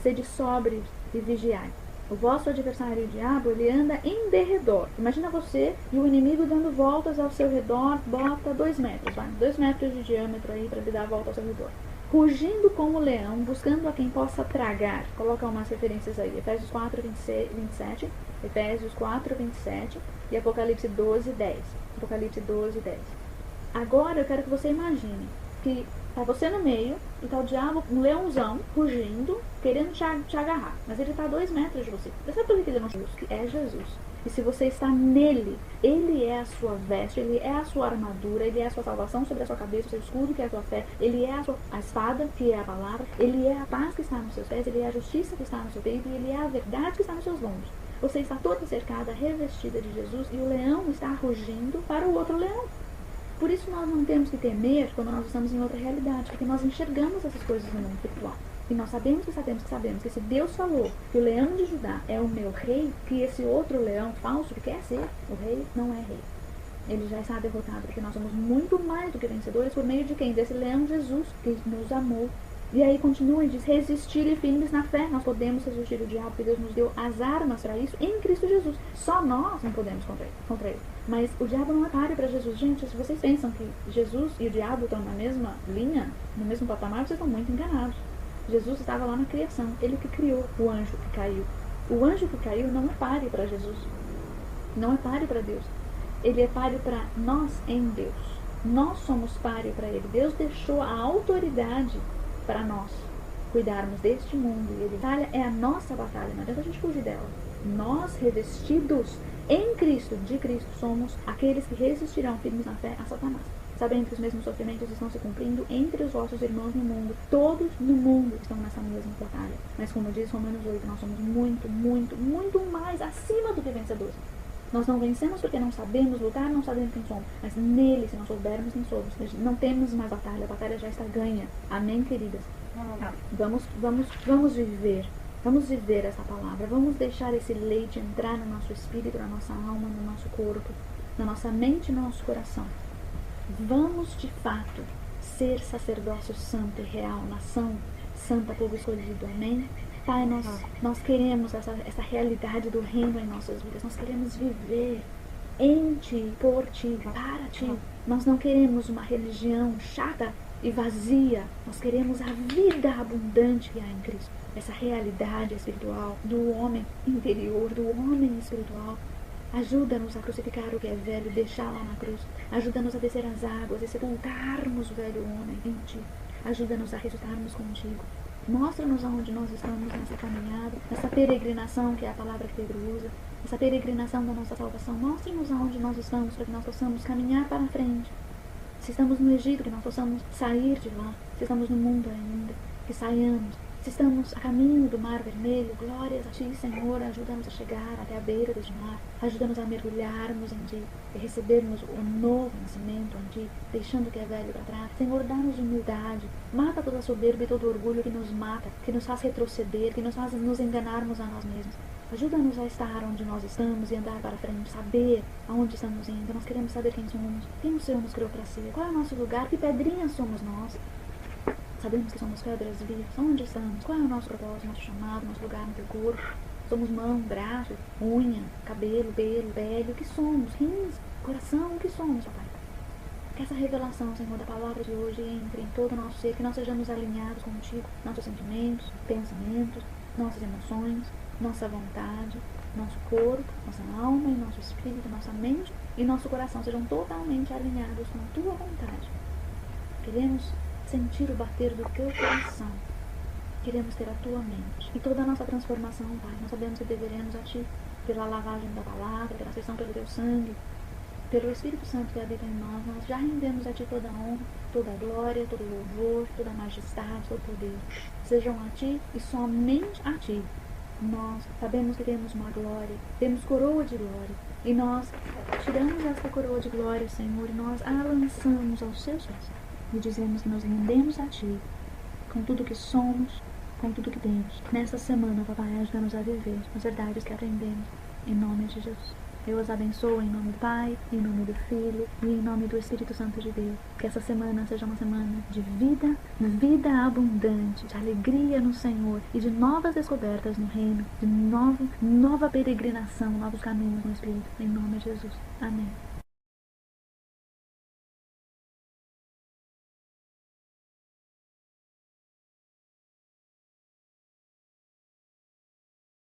Sede sóbrios e vigiai. O vosso adversário, o diabo, ele anda em derredor. Imagina você e o inimigo dando voltas ao seu redor, bota 2 metros, vai, 2 metros de diâmetro aí para ele dar a volta ao seu redor. rugindo como leão, buscando a quem possa tragar. Coloca umas referências aí, Efésios 4, 27, Efésios 4, 27 e Apocalipse 12, 10. Apocalipse 12, 10. Agora eu quero que você imagine que tá você no meio e tá o diabo, um leãozão, rugindo, querendo te agarrar. Mas ele tá a 2 metros de você. Você sabe por que ele não Jesus? É Jesus. E se você está nele, ele é a sua veste, ele é a sua armadura, ele é a sua salvação sobre a sua cabeça, o seu escudo que é a sua fé, ele é a espada que é a palavra, ele é a paz que está nos seus pés, ele é a justiça que está no seu peito e ele é a verdade que está nos seus lombos. Você está toda cercada, revestida de Jesus e o leão está rugindo para o outro leão. Por isso nós não temos que temer quando nós estamos em outra realidade, porque nós enxergamos essas coisas no mundo espiritual. E nós sabemos que se Deus falou que o leão de Judá é o meu rei, que esse outro leão falso que quer ser o rei, não é rei. Ele já está derrotado, porque nós somos muito mais do que vencedores por meio de quem? Desse leão Jesus, que nos amou. E aí continua e diz, resistir firmes na fé. Nós podemos resistir o diabo, porque Deus nos deu as armas para isso em Cristo Jesus. Só nós não podemos contra ele. Mas o diabo não é páreo para Jesus. Gente, se vocês pensam que Jesus e o diabo estão na mesma linha, no mesmo patamar, vocês estão muito enganados. Jesus estava lá na criação, ele que criou o anjo que caiu. O anjo que caiu não é páreo para Jesus, não é páreo para Deus. Ele é páreo para nós em Deus. Nós somos páreo para ele. Deus deixou a autoridade para nós cuidarmos deste mundo. E a batalha é a nossa batalha, não adianta a gente fugir dela. Nós, revestidos em Cristo, de Cristo, somos aqueles que resistirão firmes na fé a Satanás, sabendo que os mesmos sofrimentos estão se cumprindo entre os vossos irmãos no mundo. Todos no mundo estão nessa mesma batalha. Mas como diz Romanos 8, nós somos muito, muito, muito mais acima do que vencedores. Nós não vencemos porque não sabemos lutar, não sabemos quem somos. Mas nele, se nós soubermos quem somos, não temos mais batalha. A batalha já está ganha. Amém, queridas? Vamos viver. Vamos viver essa palavra. Vamos deixar esse leite entrar no nosso espírito, na nossa alma, no nosso corpo, na nossa mente e no nosso coração. Vamos, de fato, ser sacerdócio santo e real, nação santa, povo escolhido. Amém? Pai, nós queremos essa realidade do reino em nossas vidas. Nós queremos viver em Ti, por Ti, para Ti. Nós não queremos uma religião chata e vazia. Nós queremos a vida abundante que há em Cristo. Essa realidade espiritual do homem interior, do homem espiritual. Ajuda-nos a crucificar o que é velho, deixar lá na cruz. Ajuda-nos a descer as águas e sepultarmos o velho homem em Ti. Ajuda-nos a ressuscitarmos contigo. Mostra-nos aonde nós estamos nessa caminhada, nessa peregrinação que é a palavra que Pedro usa, essa peregrinação da nossa salvação. Mostre-nos aonde nós estamos para que nós possamos caminhar para frente. Se estamos no Egito, que nós possamos sair de lá. Se estamos no mundo ainda, que saiamos. Se estamos a caminho do Mar Vermelho, glórias a Ti, Senhor, ajuda-nos a chegar até a beira deste mar, ajuda-nos a mergulharmos em Ti e recebermos o novo nascimento em Ti, deixando o que é velho para trás. Senhor, dá-nos humildade, mata toda a soberba e todo o orgulho que nos mata, que nos faz retroceder, que nos faz nos enganarmos a nós mesmos. Ajuda-nos a estar onde nós estamos e andar para frente, saber aonde estamos indo. Nós queremos saber quem somos, quem o Senhor nos criou para ser, qual é o nosso lugar, que pedrinhas somos nós. Sabemos que somos pedras vivas. Onde estamos? Qual é o nosso propósito, nosso chamado, nosso lugar no Teu corpo? Somos mão, braço, unha, cabelo, pelo, pele. O que somos? Rins, coração, o que somos, papai? Que essa revelação, Senhor, da palavra de hoje entre em todo o nosso ser, que nós sejamos alinhados contigo, nossos sentimentos, pensamentos, nossas emoções, nossa vontade, nosso corpo, nossa alma e nosso espírito, nossa mente e nosso coração sejam totalmente alinhados com a Tua vontade. Queremos sentir o bater do Teu coração. Queremos ter a Tua mente. E toda a nossa transformação, Pai, nós sabemos que deveremos a Ti, pela lavagem da palavra, pela ascensão pelo Teu sangue, pelo Espírito Santo que habita em nós. Nós já rendemos a Ti toda a honra, toda a glória, todo o louvor, toda a majestade, todo o poder. Sejam a Ti e somente a Ti. Nós sabemos que temos uma glória, temos coroa de glória. E nós tiramos esta coroa de glória, Senhor, e nós a lançamos aos Seus pés. E dizemos que nos rendemos a Ti, com tudo que somos, com tudo que temos. Nesta semana, papai, ajuda-nos a viver as verdades que aprendemos, em nome de Jesus. Eu os abençoo em nome do Pai, em nome do Filho e em nome do Espírito Santo de Deus. Que essa semana seja uma semana de vida abundante, de alegria no Senhor e de novas descobertas no reino, de nova peregrinação, novos caminhos no Espírito. Em nome de Jesus. Amém.